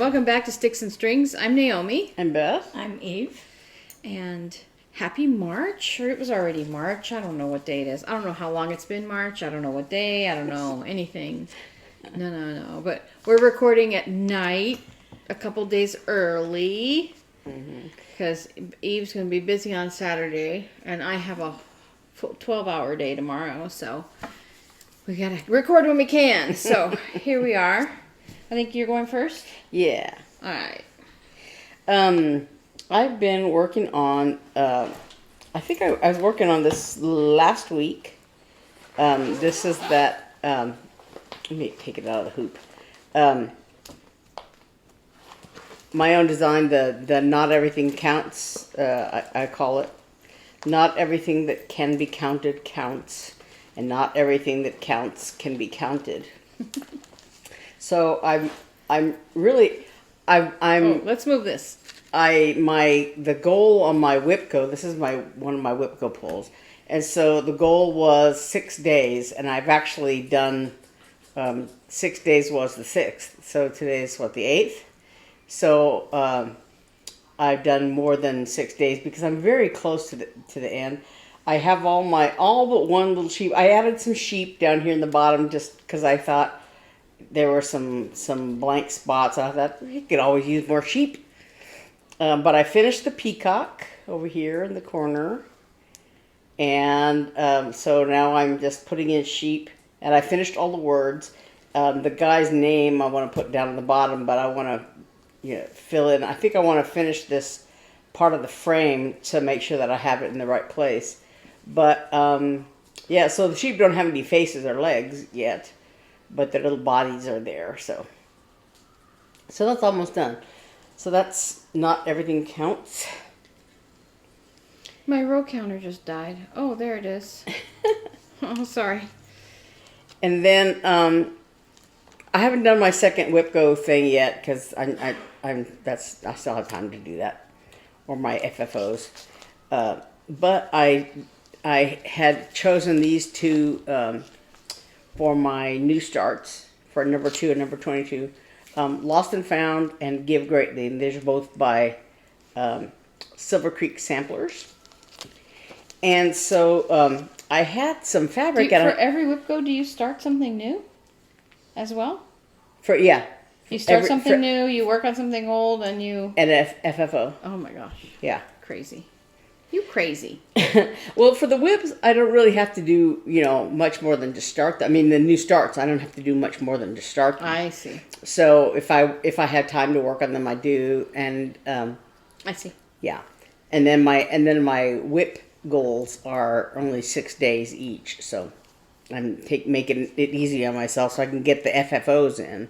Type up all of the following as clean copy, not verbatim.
Welcome back to Sticks and Strings. I'm Naomi. I'm Beth. I'm Eve. And happy March, or it was already March. I don't know what day it is. I don't know how long it's been March. I don't know what day. I don't know anything. No. But we're recording at night a couple days early because Eve's going to be busy on Saturday, and I have a 12-hour day tomorrow, so we got to record when we can. So here we are. I think you're going first? Yeah. All right. I've been working on, I think I was working on this last week. This is that, let me take it out of the hoop. My own design, the Not Everything Counts, I call it. Not everything that can be counted counts, and not everything that counts can be counted. So I'm really, let's move this. The goal on my WIP-GO, this is one of my WIP-GO pulls, and so the goal was 6 days, and I've actually done 6 days was the 6th, so today is what, the 8th? So I've done more than 6 days because I'm very close to the end. I have all but one little sheep. I added some sheep down here in the bottom just because I thought there were some blank spots. I thought you could always use more sheep. But I finished the peacock over here in the corner. And so now I'm just putting in sheep. And I finished all the words. The guy's name I want to put down at the bottom, but I want to fill in. I think I want to finish this part of the frame to make sure that I have it in the right place. But yeah, so the sheep don't have any faces or legs yet. But their little bodies are there, so that's almost done. So that's Not Everything Counts. My row counter just died. Oh, there it is. Oh, sorry. And then I haven't done my second WIP-GO thing yet because I still have time to do that, or my FFOs. But I had chosen these two. For my new starts, for number 2 and number 22, Lost and Found and Give Greatly. And these are both by Silver Creek Samplers. And so I had some fabric. For every WIP-GO, do you start something new as well? Yeah. You start something new, you work on something old, and you... And FFO. Oh my gosh. Yeah. Crazy. You crazy. Well, for the WIPs, I don't really have to do, much more than just start them. I mean, the new starts, I don't have to do much more than just start them. I see. So if I have time to work on them, I do. And I see. Yeah, and then my WIP goals are only 6 days each. So I'm making it easy on myself so I can get the FFOs in.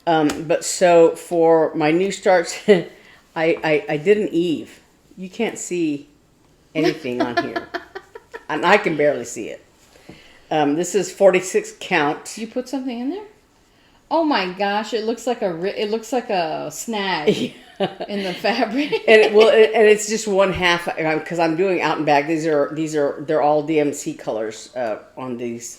But so for my new starts, I did an Eve. You can't see anything on here. And I can barely see it. This is 46 count. You put something in there? Oh my gosh, it looks like a snag in the fabric. And it's just 1/2 because I'm doing out and back. They're all DMC colors on these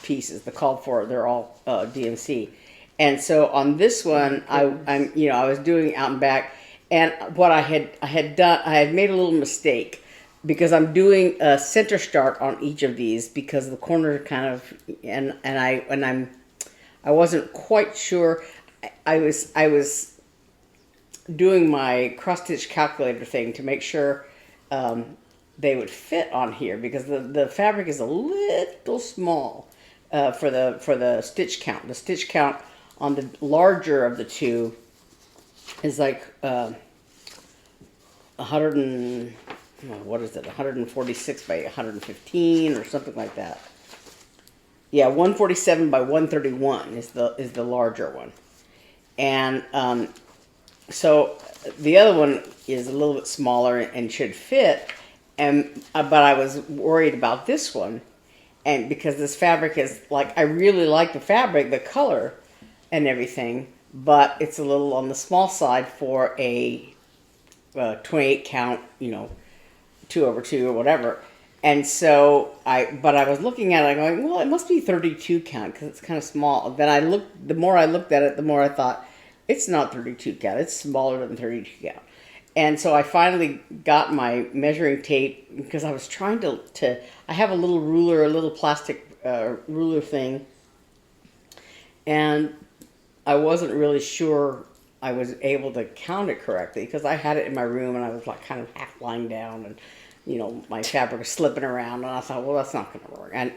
pieces. The called for, they're all DMC. And so on this one, I was doing out and back. And what I had done, I had made a little mistake because I'm doing a center start on each of these because the corner kind of, and I wasn't quite sure. I was doing my cross-stitch calculator thing to make sure they would fit on here because the fabric is a little small for the stitch count. The stitch count on the larger of the two is like 146 by 115 or something like that. Yeah, 147 by 131 is the larger one. And so the other one is a little bit smaller and should fit. But I was worried about this one, and because this fabric is I really like the fabric, the color, and everything. But it's a little on the small side for a 28 count, 2/2 or whatever. And so but I was looking at it going, well, it must be 32 count because it's kind of small. Then the more I looked at it, the more I thought, it's not 32 count. It's smaller than 32 count. And so I finally got my measuring tape because I was trying I have a little ruler, a little plastic ruler thing. And I wasn't really sure I was able to count it correctly because I had it in my room and I was like kind of half lying down and, my fabric was slipping around, and I thought, well, that's not going to work. And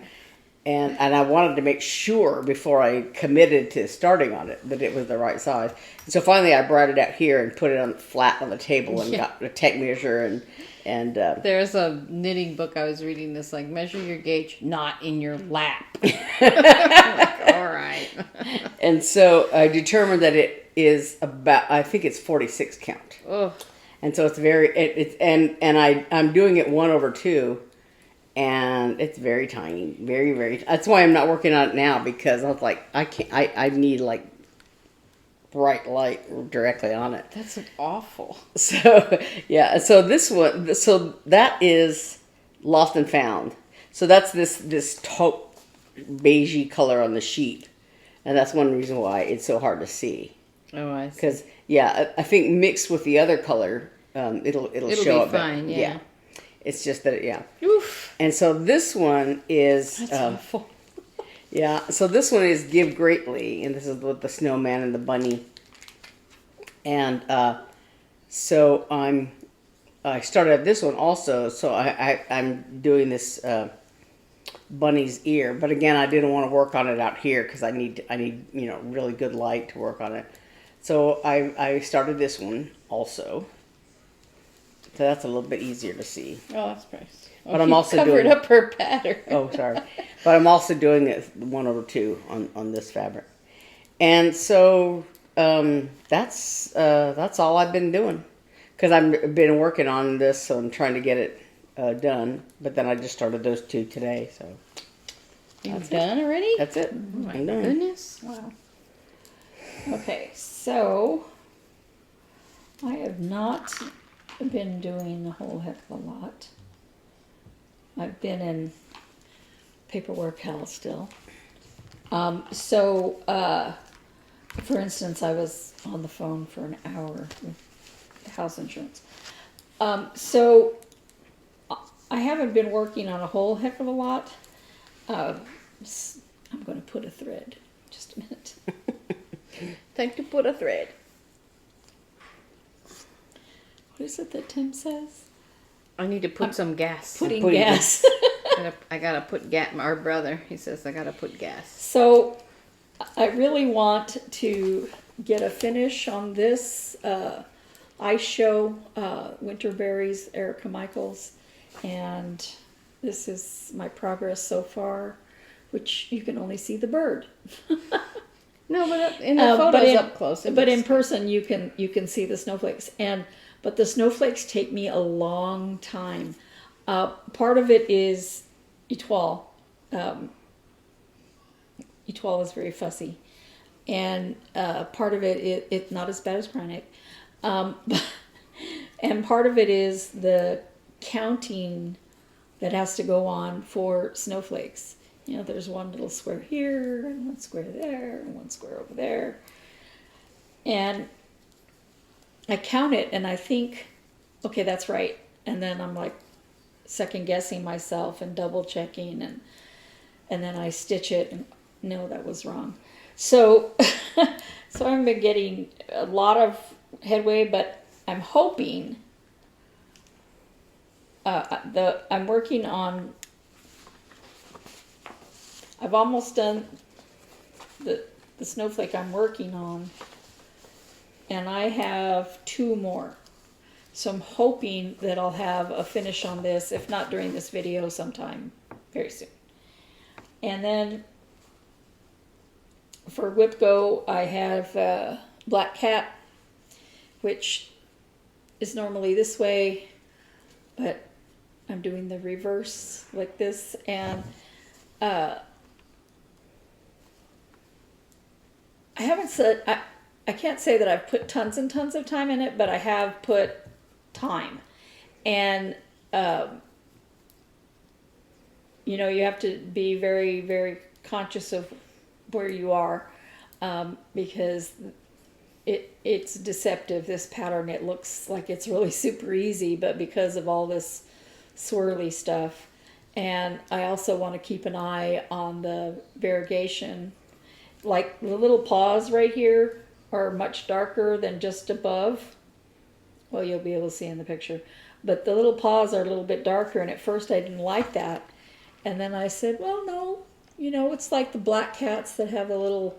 I wanted to make sure before I committed to starting on it that it was the right size. And so finally I brought it out here and put it on flat on the table and got a tape measure and there's a knitting book I was reading this, like, measure your gauge not in your lap. Like, all right. And so I determined that it is about, I think it's 46 count. Oh. And so it's I'm doing it 1/2, and it's very tiny, very, very. That's why I'm not working on it now, because I was like, I need like bright light directly on it. That's awful. So yeah, so that is Lost and Found. So that's this taupe beigey color on the sheet, and that's one reason why it's so hard to see. Oh, I see. Because I think mixed with the other color, it'll show up fine. Yeah. It's just that Oof. And so this one is That's awful. Yeah. So this one is Give Greatly, and this is with the snowman and the bunny. And so I started this one also. So I'm doing this bunny's ear, but again, I didn't want to work on it out here because I need really good light to work on it. So I started this one also. So that's a little bit easier to see. Oh, that's nice. But I'm also covered up her pattern. Oh, sorry. But I'm also doing it 1/2 on this fabric. And so that's all I've been doing. Because I've been working on this, so I'm trying to get it done. But then I just started those 2 today. So You're done already? That's it. Oh my I'm done. goodness. Wow. Okay, so I have not been doing a whole heck of a lot. I've been in paperwork hell still. For instance, I was on the phone for an hour with house insurance. So I haven't been working on a whole heck of a lot. I'm going to put a thread. Just a minute. Time to put a thread. What is it that Tim says? I need to put some gas. Putting gas. I gotta put gas. Our brother, he says I gotta put gas. So I really want to get a finish on this ice show, Winterberries, Erica Michaels, and this is my progress so far, which you can only see the bird. No, but in the photos up close. But in person, you can see the snowflakes, but the snowflakes take me a long time. Part of it is Etoile. Etoile is very fussy, and part of it's not as bad as Kreinik. And part of it is the counting that has to go on for snowflakes. There's one little square here, and one square there, and one square over there. And I count it, and I think, okay, that's right. And then I'm like second guessing myself and double checking, and then I stitch it, and no, that was wrong. So, so I've been getting a lot of headway, but I'm hoping. I'm working on. I've almost done the snowflake I'm working on, and I have 2 more. So I'm hoping that I'll have a finish on this, if not during this video, sometime very soon. And then for WIP-GO, I have Black Cat, which is normally this way, but I'm doing the reverse like this, and I haven't said, I can't say that I've put tons and tons of time in it, but I have put time. And you know, you have to be very, very conscious of where you are, because it's deceptive, this pattern. It looks like it's really super easy, but because of all this swirly stuff. And I also want to keep an eye on the variegation. Like the little paws right here are much darker than just above. Well, you'll be able to see in the picture. But the little paws are a little bit darker, and at first I didn't like that. And then I said, well, no, you know, it's like the black cats that have the little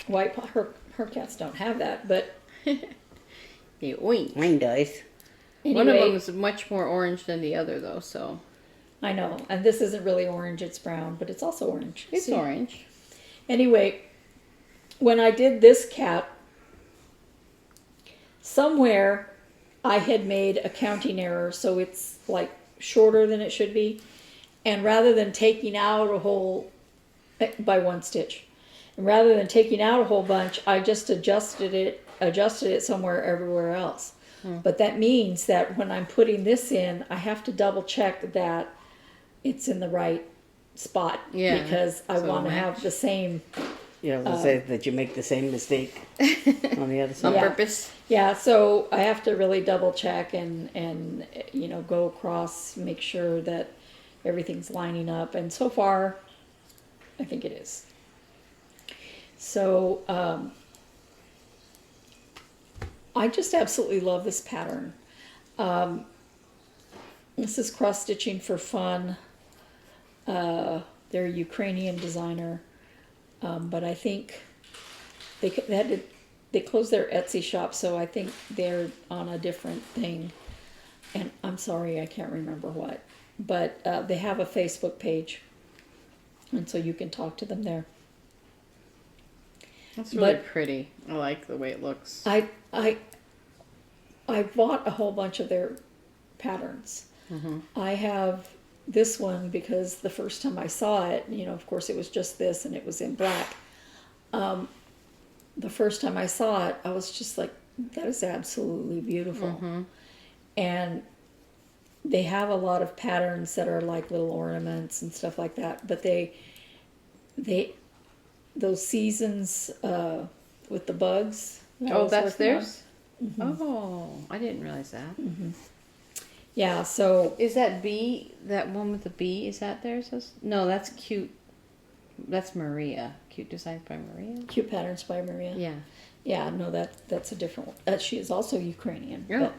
white paw. Her cats don't have that, but Yeah, oink. Mine does. One of them anyway, is much more orange than the other, though, so. I know. And this isn't really orange, it's brown, but it's also orange. It's See? orange. Anyway, when I did this cat, somewhere I had made a counting error, so it's like shorter than it should be. And rather than taking out a whole, by one stitch, and rather than taking out a whole bunch, I just adjusted it somewhere everywhere else. But that means that when I'm putting this in, I have to double check that it's in the right spot, Yeah, because I so want to have match. the same. You know, to say that you make the same mistake on the other On side. Yeah. purpose. Yeah, so I have to really double check and you know, go across, make sure that everything's lining up. And so far, I think it is. So I just absolutely love this pattern. This is cross stitching for fun. They're a Ukrainian designer, but I think they closed their Etsy shop, so I think they're on a different thing. And I'm sorry, I can't remember what, but they have a Facebook page, and so you can talk to them there. That's really But- pretty. I like the way it looks. I bought a whole bunch of their patterns. I have this one because the first time I saw it, you know, of course it was just this and it was in black. The first time I saw it, I was just like, that is absolutely beautiful. And they have a lot of patterns that are like little ornaments and stuff like that, but those seasons with the bugs. that I Oh, was that's working on. theirs? Oh, I didn't realize that. Yeah, so Is that bee, that one with the bee, is that theirs? No, that's cute. That's Maria. Cute Designs by Maria? Cute Patterns by Maria. Yeah. Yeah, no, that's a different one. She is also Ukrainian. Yeah.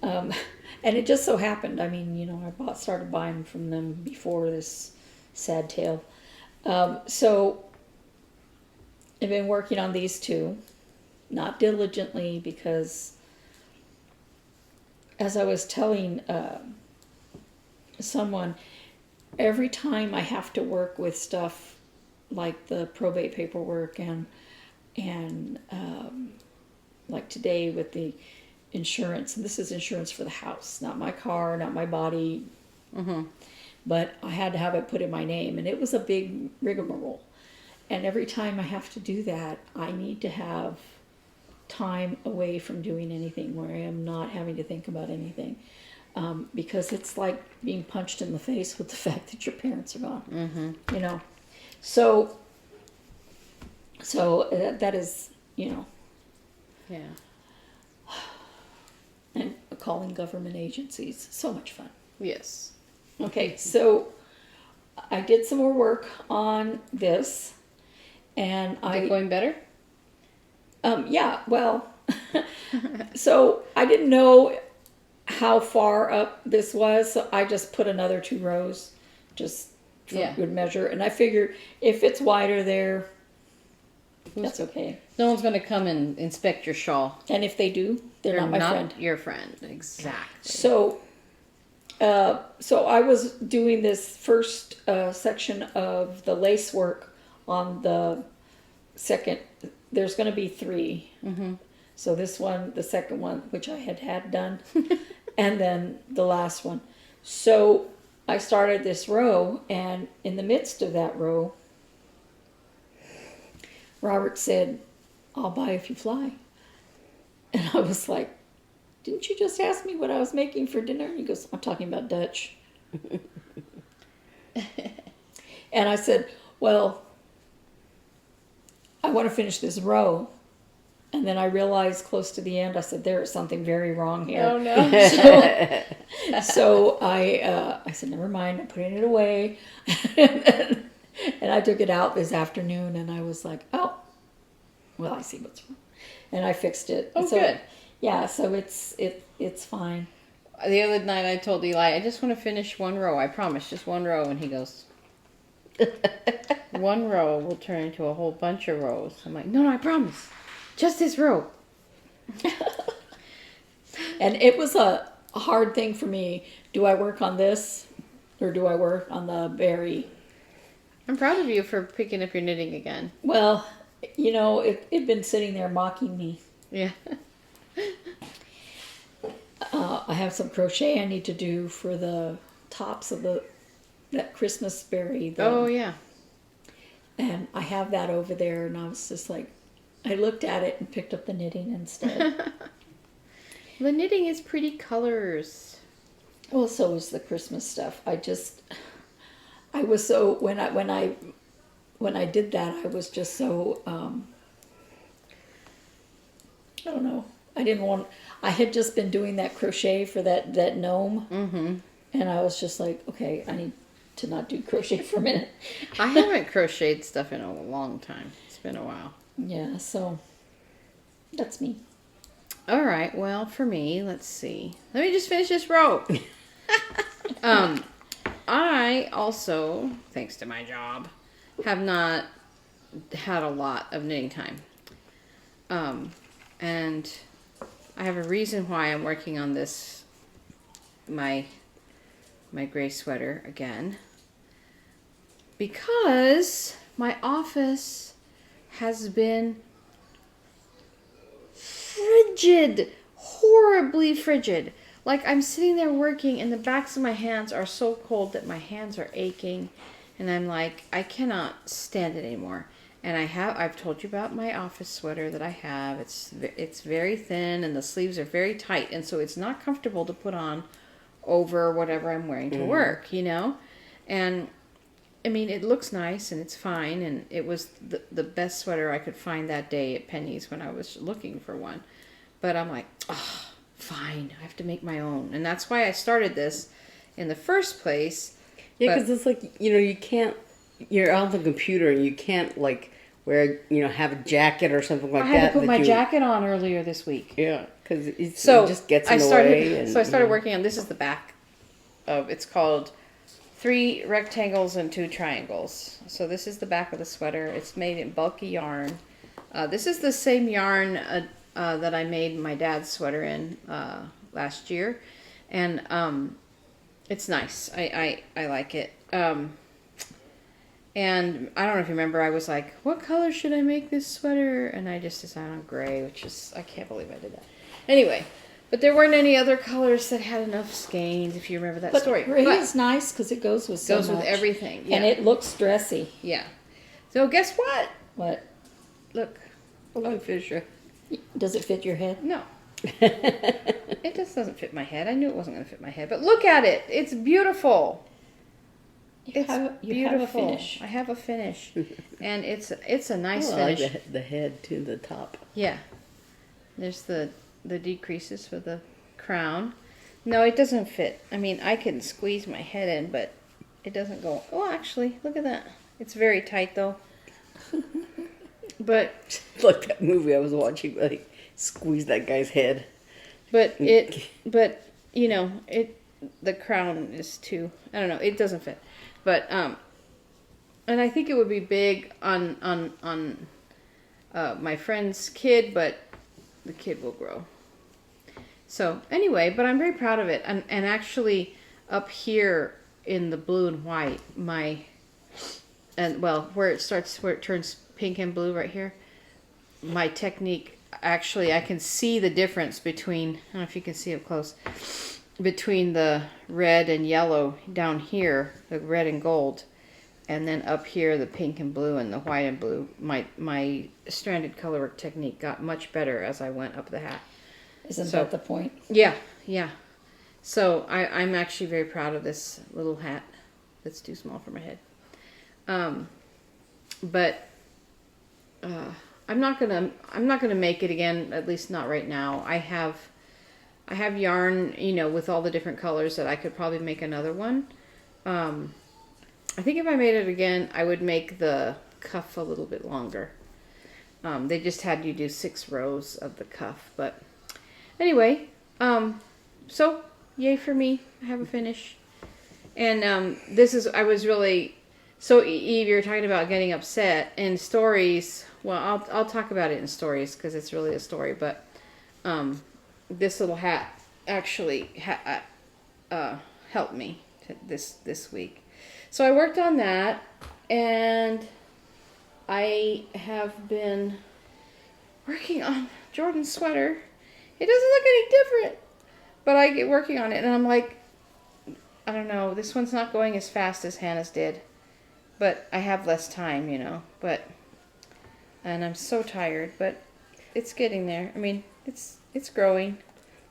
But, and it just so happened, I mean, you know, I started buying from them before this sad tale. So I've been working on these two, not diligently, because as I was telling someone, every time I have to work with stuff like the probate paperwork and like today with the insurance, and this is insurance for the house, not my car, not my body, but I had to have it put in my name, and it was a big rigmarole. And every time I have to do that, I need to have time away from doing anything where I am not having to think about anything, because it's like being punched in the face with the fact that your parents are gone. You know, so that is, you know, Yeah. and calling government agencies, so much fun. Yes. Okay, so I did some more work on this, and Is it going better? yeah, well, so I didn't know how far up this was, so I just put another 2 rows, just for Yeah. good measure, and I figured if it's wider there, that's okay. No one's going to come and inspect your shawl. And if they do, they're not my friend. your friend. Exactly. So, so I was doing this first section of the lace work on the second. There's going to be 3. So this one, the second one, which I had done, and then the last one. So I started this row, and in the midst of that row, Robert said, "I'll buy if you fly." And I was like, "Didn't you just ask me what I was making for dinner?" And he goes, "I'm talking about Dutch." And I said, well, I want to finish this row. And then I realized close to the end, I said, there is something very wrong here. Oh no. So I said, never mind, I'm putting it away. And I took it out this afternoon and I was like, oh, well, I see what's wrong. And I fixed it. Oh, so, good. Yeah, so it's fine. The other night I told Eli, I just want to finish one row. I promise, just one row. And he goes, one row will turn into a whole bunch of rows. I'm like, no, I promise. Just this row. And it was a hard thing for me. Do I work on this or do I work on the berry? I'm proud of you for picking up your knitting again. Well, you know, it'd been sitting there mocking me. Yeah. I have some crochet I need to do for the tops of that Christmas berry. Oh, yeah. And I have that over there, and I was just like, I looked at it and picked up the knitting instead. The knitting is pretty colors. Well, so is the Christmas stuff. I was so when I did that, I was just so I don't know. I had just been doing that crochet for that gnome, and I was just like, okay, I need to not do crochet for a minute. I haven't crocheted stuff in a long time. It's been a while. Yeah, so that's me. All right. Well, for me, let's see. Let me just finish this row. I also, thanks to my job, have not had a lot of knitting time. And I have a reason why I'm working on this, my gray sweater again. Because my office has been frigid, horribly frigid. Like I'm sitting there working and the backs of my hands are so cold that my hands are aching. And I'm like, I cannot stand it anymore. And I've told you about my office sweater that I have. It's very thin and the sleeves are very tight. And so it's not comfortable to put on over whatever I'm wearing to work, you know? And I mean, it looks nice and it's fine. And it was the best sweater I could find that day at Penny's when I was looking for one. But I'm like, oh, fine. I have to make my own. And that's why I started this in the first place. Yeah, because it's like, you know, you can't, you're on the computer and you can't like wear, you know, have a jacket or something like that. I had to put my jacket on earlier this week. Yeah, because it So just gets in I the started. way. And, So I started working on, this is the back of, it's called 3 rectangles and 2 triangles. So this is the back of the sweater. It's made in bulky yarn. This is the same yarn that I made my dad's sweater in last year. And it's nice. I like it. And I don't know if you remember, I was like, what color should I make this sweater? And I just decided on gray, which is, I can't believe I did that. Anyway, but there weren't any other colors that had enough skeins, if you remember that story. Gray But is nice because it goes with so goes with much. everything. Yeah. And it looks dressy. Yeah. So guess what? What? Look. Hello, Fisher. Does it fit your head? No. It just doesn't fit my head. I knew it wasn't going to fit my head. But look at it. It's beautiful. You have a finish. I have a finish. And it's a nice I like finish. the head to the top. Yeah. There's the decreases for the crown. No, it doesn't fit. I mean, I can squeeze my head in, but it doesn't go. Oh, actually, look at that. It's very tight, though. But It's like that movie I was watching, like squeeze that guy's head. but you know, the crown is too, I don't know, it doesn't fit. But and I think it would be big on my friend's kid, but the kid will grow. So anyway, but I'm very proud of it. And actually up here in the blue and white, where it turns pink and blue right here, my technique, actually I can see the difference between, I don't know if you can see up close, between the red and yellow down here, the red and gold, and then up here the pink and blue and the white and blue. My stranded colorwork technique got much better as I went up the hat. Isn't that the point? Yeah. So I'm actually very proud of this little hat. That's too small for my head. But I'm not gonna make it again. At least not right now. I have yarn, with all the different colors that I could probably make another one. I think if I made it again, I would make the cuff a little bit longer. They just had you do 6 rows of the cuff, but anyway, so yay for me. I have a finish. And I was really, so Eve, you were talking about getting upset in stories. Well, I'll talk about it in stories because it's really a story, but this little hat actually helped me this week. So I worked on that, and I have been working on Jordan's sweater. It doesn't look any different, but I get working on it, and I'm like, I don't know, this one's not going as fast as Hannah's did, but I have less time, and I'm so tired, but it's getting there. I mean, it's growing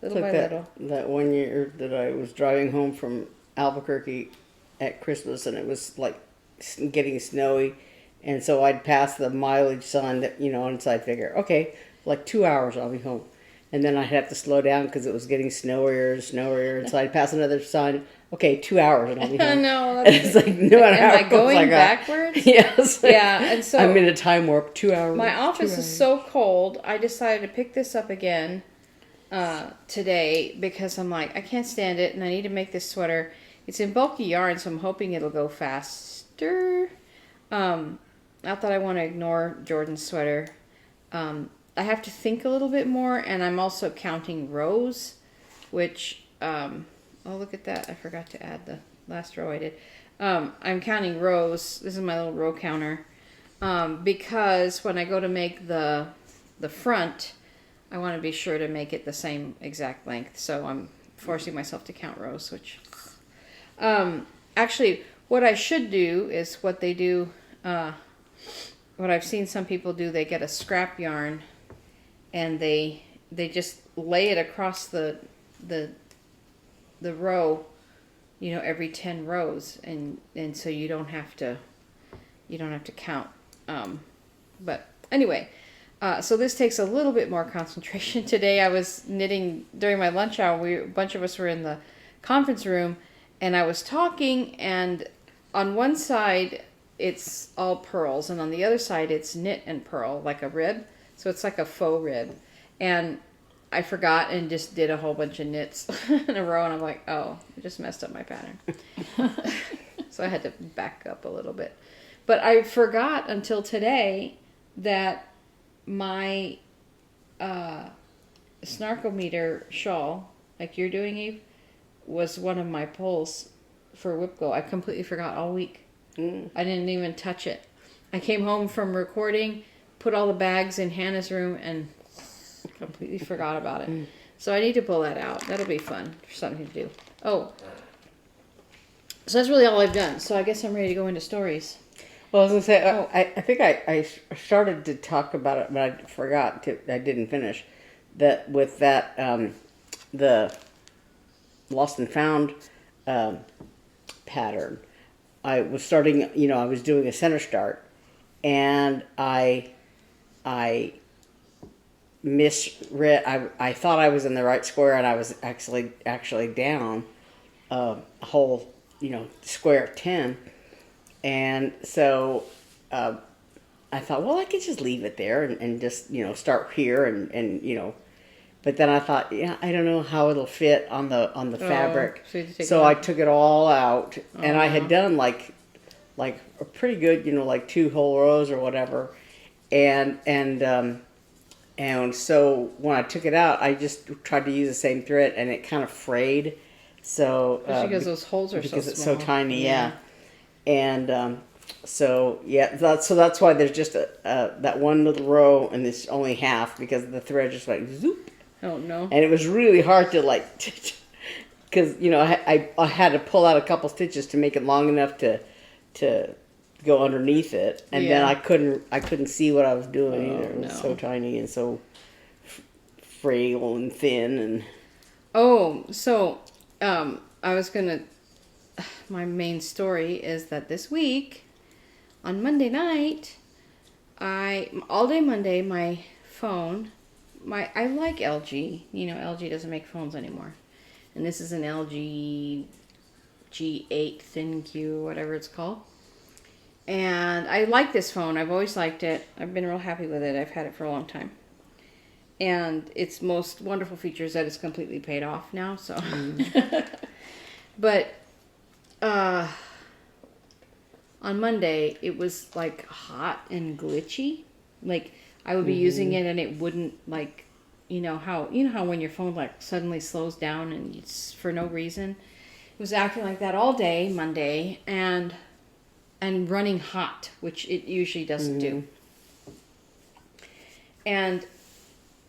little by little. That one year that I was driving home from Albuquerque at Christmas, and it was like getting snowy, and so I'd pass the mileage sign that, and so I'd figure, okay, like 2 hours I'll be home. And then I'd have to slow down because it was getting snowier and snowier, and so I'd pass another sign, okay, 2 hours and I'll be home. No, and it's like, no matter how am I going backwards? Yes. Yeah, and so I'm in a time warp, 2 hours. My office is so cold, I decided to pick this up again today because I'm like, I can't stand it, and I need to make this sweater. It's in bulky yarn, so I'm hoping it'll go faster. Not that I want to ignore Jordan's sweater. I have to think a little bit more, and I'm also counting rows, which, oh, look at that. I forgot to add the last row I did. I'm counting rows. This is my little row counter. Because when I go to make the front, I want to be sure to make it the same exact length. So I'm forcing myself to count rows, which... actually, what I should do is what they do, what I've seen some people do, they get a scrap yarn and they just lay it across the row, every 10 rows, and so you don't have to count. But anyway, so this takes a little bit more concentration. Today I was knitting during my lunch hour. A bunch of us were in the conference room, and I was talking, and on one side it's all pearls, and on the other side it's knit and purl, like a rib. So it's like a faux rib. And I forgot and just did a whole bunch of knits in a row, and I'm like, oh, I just messed up my pattern. So I had to back up a little bit. But I forgot until today that my snarkometer shawl, like you're doing, Eve, was one of my pulls for WIP-GO. I completely forgot all week. I didn't even touch it. I came home from recording, put all the bags in Hannah's room, and completely forgot about it. So I need to pull that out. That'll be fun. Something to do. Oh. So that's really all I've done. So I guess I'm ready to go into stories. Well, I was going to say, I think I started to talk about it, but I forgot. I didn't finish. That with that, the Lost and Found pattern, I was starting, I was doing a center start, and I misread. I thought I was in the right square, and I was actually down a whole, square of 10. And so I thought, well, I could just leave it there and just, start here and but then I thought, I don't know how it'll fit on the fabric. So I took it all out, and I had done like a pretty good, like 2 whole rows or whatever. And so when I took it out, I just tried to use the same thread, and it kind of frayed. So because those holes are so small. Because it's so tiny, yeah. And so that's why there's just that one little row, and it's only half because the thread just like zoop. Oh no! And it was really hard to because I had to pull out a couple stitches to make it long enough to go underneath it, and then I couldn't see what I was doing either. It was so tiny and so frail and thin, and so I was gonna my main story is that this week, on Monday night, all day Monday, my phone, I like LG. You know, LG doesn't make phones anymore. And this is an LG G8 ThinQ, whatever it's called. And I like this phone. I've always liked it. I've been real happy with it. I've had it for a long time. And its most wonderful feature is that it's completely paid off now. So, but on Monday it was like hot and glitchy. Like I would be using it and it wouldn't, like, you know how when your phone like suddenly slows down and it's for no reason. It was acting like that all day Monday and running hot, which it usually doesn't do. And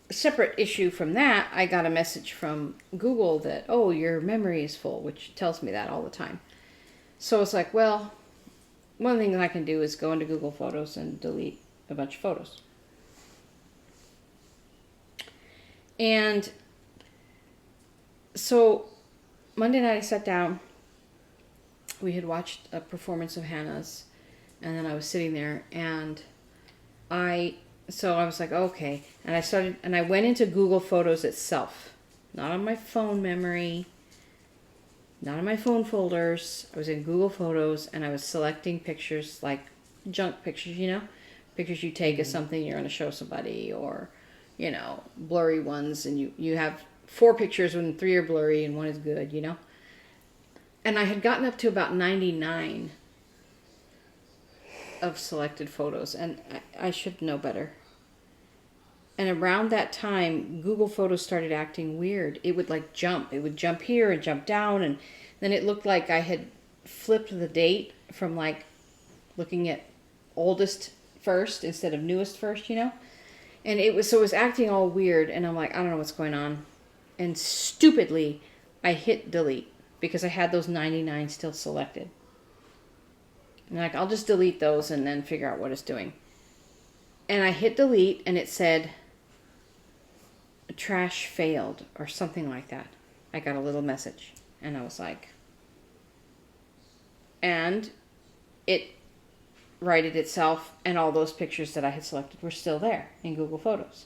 a separate issue from that, I got a message from Google that, oh, your memory is full, which tells me that all the time. So it's like, well, one thing that I can do is go into Google Photos and delete a bunch of photos. And so Monday night I sat down. We had watched a performance of Hannah's, and then I was sitting there, and I was like, okay, and I went into Google Photos itself, not on my phone memory, not on my phone folders. I was in Google Photos, and I was selecting pictures, like junk pictures, you know, pictures you take of something you're going to show somebody, or, you know, blurry ones, and you have 4 pictures when 3 are blurry and 1 is good, you know. And I had gotten up to about 99 of selected photos, and I should know better. And around that time, Google Photos started acting weird. It would like jump. It would jump here and jump down, and then it looked like I had flipped the date from like looking at oldest first instead of newest first, you know? And it was acting all weird, and I'm like, I don't know what's going on. And stupidly, I hit delete, because I had those 99 still selected. And like, I'll just delete those and then figure out what it's doing. And I hit delete and it said, trash failed, or something like that. I got a little message and I was like, and it righted itself, and all those pictures that I had selected were still there in Google Photos.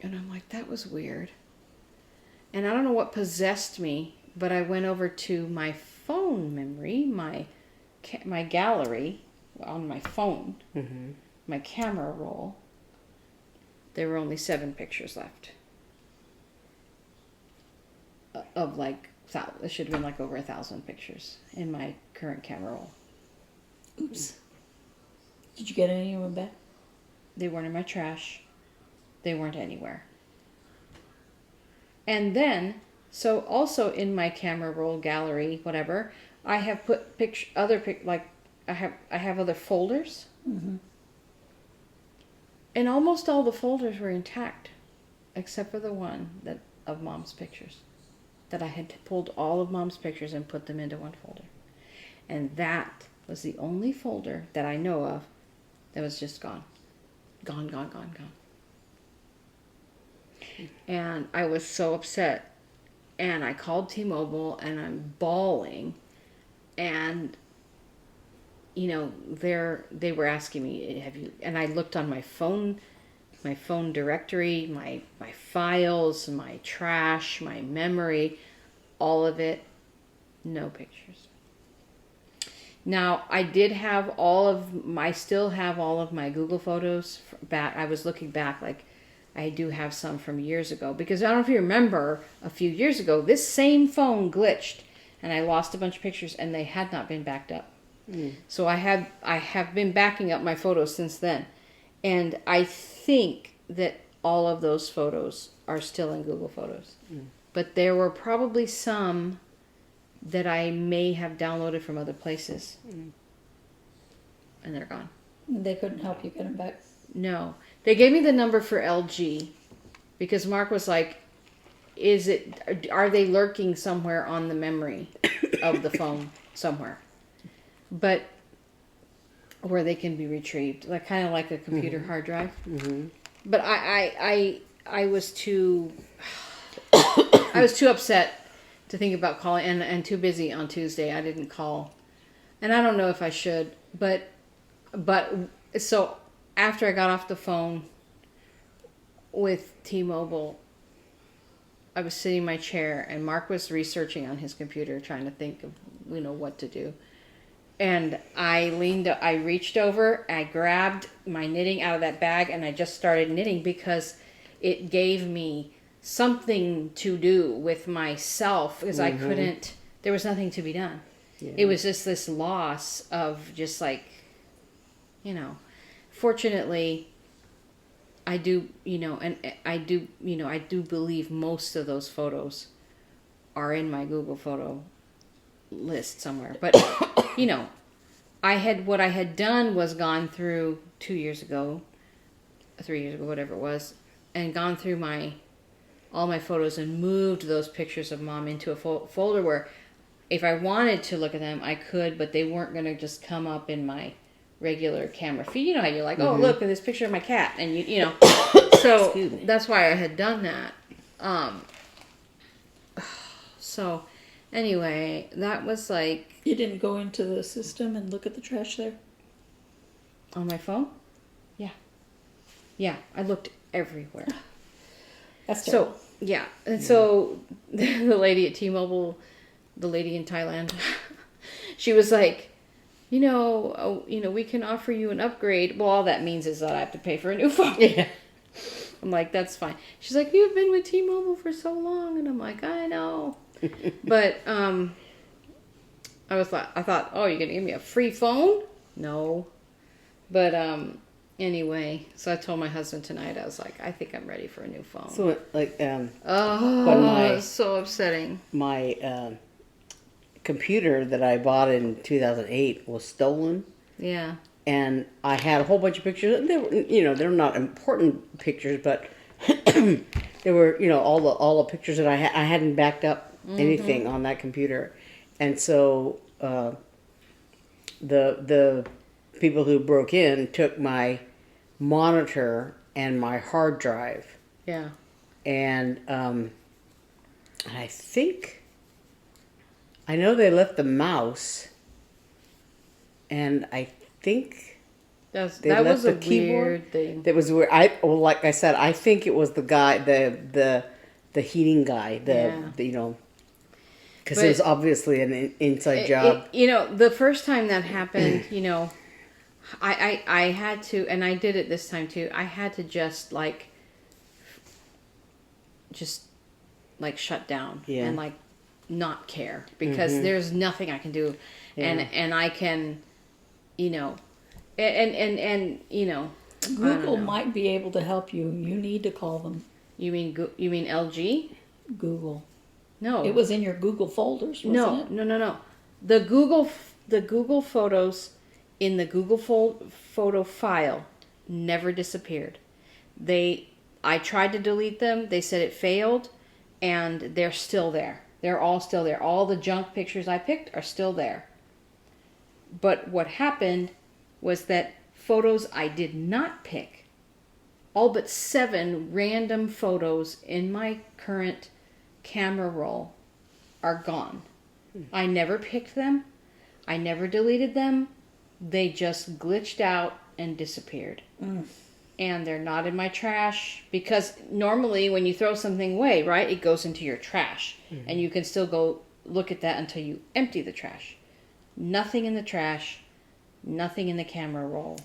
And I'm like, that was weird. And I don't know what possessed me, but I went over to my phone memory, my gallery on my phone, my camera roll. There were only 7 pictures left. Of like, it should have been like over 1,000 pictures in my current camera roll. Oops. Did you get any of them back? They weren't in my trash. They weren't anywhere. And then, so also in my camera roll, gallery, whatever, I have put I have other folders. And almost all the folders were intact, except for the one of Mom's pictures. That I had pulled all of Mom's pictures and put them into one folder. And that was the only folder that I know of that was just gone. Gone. And I was so upset. And I called T-Mobile and I'm bawling. And, you know, they were asking me, and I looked on my phone directory, my files, my trash, my memory, all of it, no pictures. Now, I still have all of my Google Photos back. I was looking back, like, I do have some from years ago, because I don't know if you remember, a few years ago, this same phone glitched, and I lost a bunch of pictures, and they had not been backed up. So I have been backing up my photos since then, and I think that all of those photos are still in Google Photos. But there were probably some that I may have downloaded from other places, and they're gone. They couldn't help you get them back? No. They gave me the number for LG, because Mark was like, are they lurking somewhere on the memory of the phone somewhere? But where they can be retrieved, like kind of like a computer hard drive. But I was too upset to think about calling, and too busy on Tuesday. I didn't call, and I don't know if I should, but so after I got off the phone with T-Mobile, I was sitting in my chair, and Mark was researching on his computer, trying to think of what to do. And I reached over, I grabbed my knitting out of that bag, and I just started knitting because it gave me something to do with myself, because I couldn't, there was nothing to be done. Yeah. It was just this loss of just like, fortunately, I do, and I do believe most of those photos are in my Google photo list somewhere. But, what I had done was gone through 2 years ago, 3 years ago, whatever it was, and gone through all my photos and moved those pictures of Mom into a folder where if I wanted to look at them, I could, but they weren't going to just come up in my regular camera feed. You know how you're like, oh, look at this picture of my cat, and so that's why I had done that. So anyway, that was like, You didn't go into the system and look at the trash there? on my phone. Yeah, I looked everywhere. That's terrible. So yeah, and so the lady at T-Mobile, the lady in Thailand, she was like, we can offer you an upgrade. Well, all that means is that I have to pay for a new phone. Yeah. I'm like, that's fine. She's like, you've been with T-Mobile for so long, and I'm like, I know. But I thought, oh, you're gonna give me a free phone? No. But anyway, so I told my husband tonight, I was like, I think I'm ready for a new phone. So like it was so upsetting. My computer that I bought in 2008 was stolen. Yeah. And I had a whole bunch of pictures. And they were, they're not important pictures, but they were, all the pictures that I hadn't backed up anything on that computer. And so the people who broke in took my monitor and my hard drive. Yeah. And I know they left the mouse, and I think That left was the a keyboard. weird thing. That was weird. Like I said, I think it was the guy, the heating guy, because it was obviously an inside job. The first time that happened, I had to, and I did it this time too. I had to just shut down and not care, because there's nothing I can do, and I can, Google might be able to help you. You need to call them. You mean LG? Google. No, it was in your Google folders, wasn't it? No. The Google photos in the Google photo file never disappeared. I tried to delete them. They said it failed, and they're still there. They're all still there. All the junk pictures I picked are still there. But what happened was that photos I did not pick, all but 7 random photos in my current camera roll, are gone. I never picked them. I never deleted them. They just glitched out and disappeared. And they're not in my trash, because normally when you throw something away, right, it goes into your trash. And you can still go look at that until you empty the trash. Nothing in the trash, nothing in the camera roll,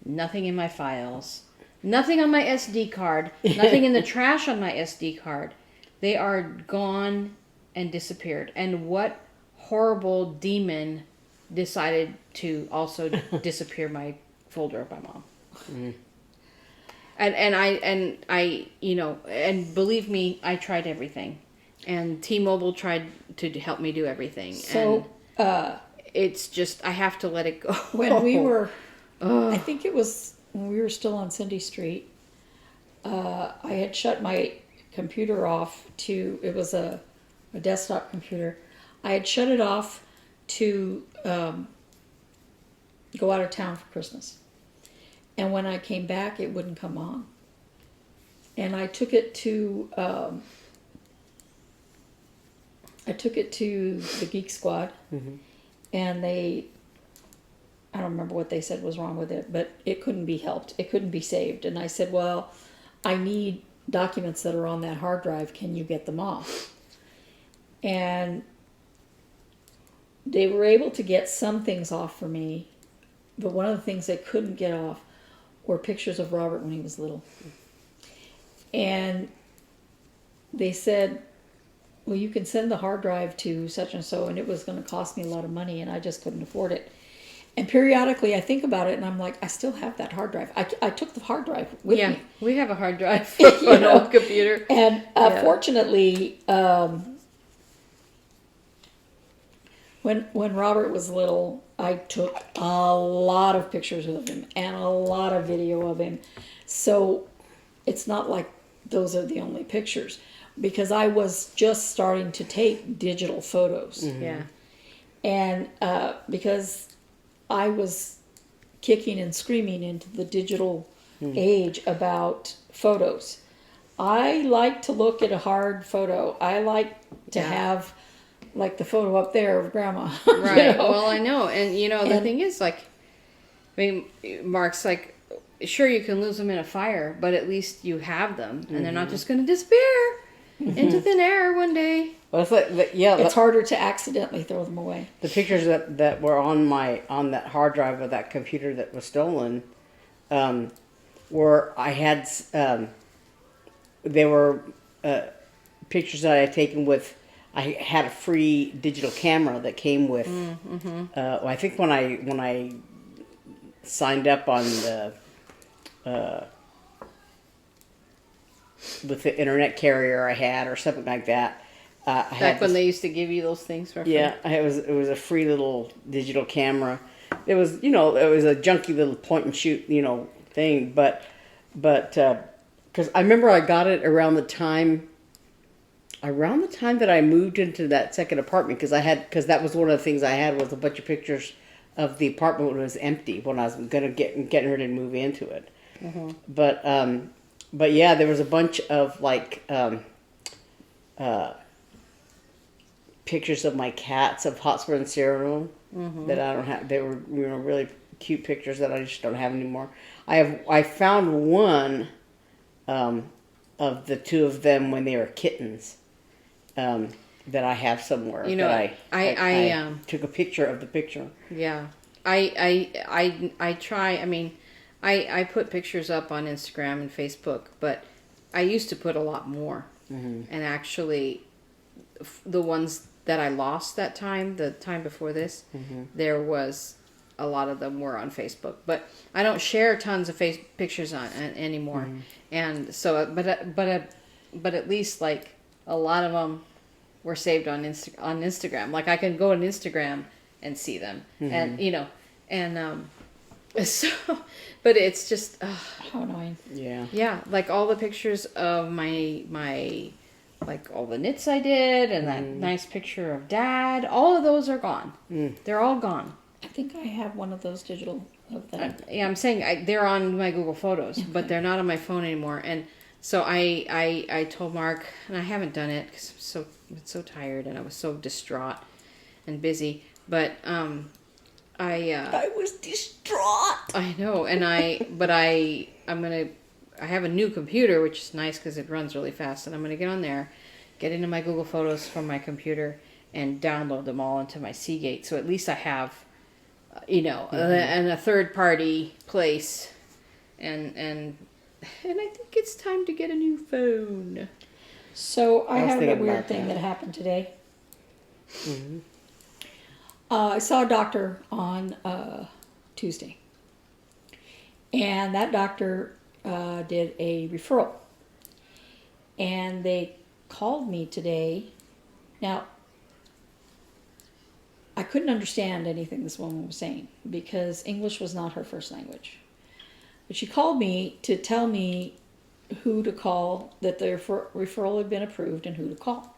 nothing in my files, nothing on my SD card, nothing in the trash on my SD card. They are gone and disappeared. And what horrible demon decided to also disappear my folder of my mom? And I and believe me, I tried everything, and T-Mobile tried to help me do everything. So it's just, I have to let it go. When we were, I think it was when we were still on Cindy Street, I had shut my computer off to, it was a desktop computer. I had shut it off to go out of town for Christmas. And when I came back, it wouldn't come on. And I took it to I took it to the Geek Squad, and I don't remember what they said was wrong with it, but it couldn't be helped. It couldn't be saved. And I said, well, I need documents that are on that hard drive. Can you get them off? And they were able to get some things off for me, but one of the things they couldn't get off were pictures of Robert when he was little. And they said, well, you can send the hard drive to such and so, and it was going to cost me a lot of money, and I just couldn't afford it. And periodically I think about it, and I'm like, I still have that hard drive. I took the hard drive with me. We have a hard drive You on an know? old computer. And fortunately, when Robert was little, I took a lot of pictures of him and a lot of video of him. So it's not like those are the only pictures, because I was just starting to take digital photos. Yeah. And because I was kicking and screaming into the digital age about photos. I like to look at a hard photo. I like to have, like, the photo up there of Grandma. Right. You know? Well, I know. And, the thing is, like, I mean, Mark's like, sure, you can lose them in a fire, but at least you have them. And they're not just going to disappear into thin air one day. Well, it's like, It's harder to accidentally throw them away. the pictures that were on that hard drive of that computer that was stolen, were I had they were pictures that I had taken with. I had a free digital camera that came with. I think when I signed up on the with the internet carrier I had or something like that. Back when they used to give you those things for free. Yeah, it was a free little digital camera. It was it was a junky little point and shoot thing, but because I remember I got it around the time that I moved into that second apartment, because that was one of the things I had was a bunch of pictures of the apartment when it was empty when I was getting ready to move into it. But yeah, there was a bunch of like pictures of my cats of Hotspur and Cyrano that I don't have. They were really cute pictures that I just don't have anymore. I found one of the two of them when they were kittens that I have somewhere. I took a picture of the picture. Yeah. I try. I mean, I put pictures up on Instagram and Facebook, but I used to put a lot more. And actually, the ones that I lost the time before this, there was a lot of them were on Facebook. But I don't share tons of pictures on anymore. And so, but at least like a lot of them were saved on Instagram. Like I can go on Instagram and see them, and so, but it's just How annoying. yeah, like all the pictures of my like all the knits I did and that nice picture of Dad, all of those are gone. They're all gone. I think I have one of those digital of them. Yeah, I'm saying they're on my Google Photos, but they're not on my phone anymore. And so I told Mark, and I haven't done it because I'm so tired and I was so distraught and busy. But I was distraught. I know, and I have a new computer, which is nice because it runs really fast, and I'm gonna get on there, get into my Google Photos from my computer, and download them all into my Seagate. So at least I have, and a third party place, and I think it's time to get a new phone. So I was have a thinking weird about thing that. that happened today. I saw a doctor on Tuesday, and that doctor did a referral, and they called me today. Now, I couldn't understand anything this woman was saying because English was not her first language, but she called me to tell me who to call, that the referral had been approved and who to call.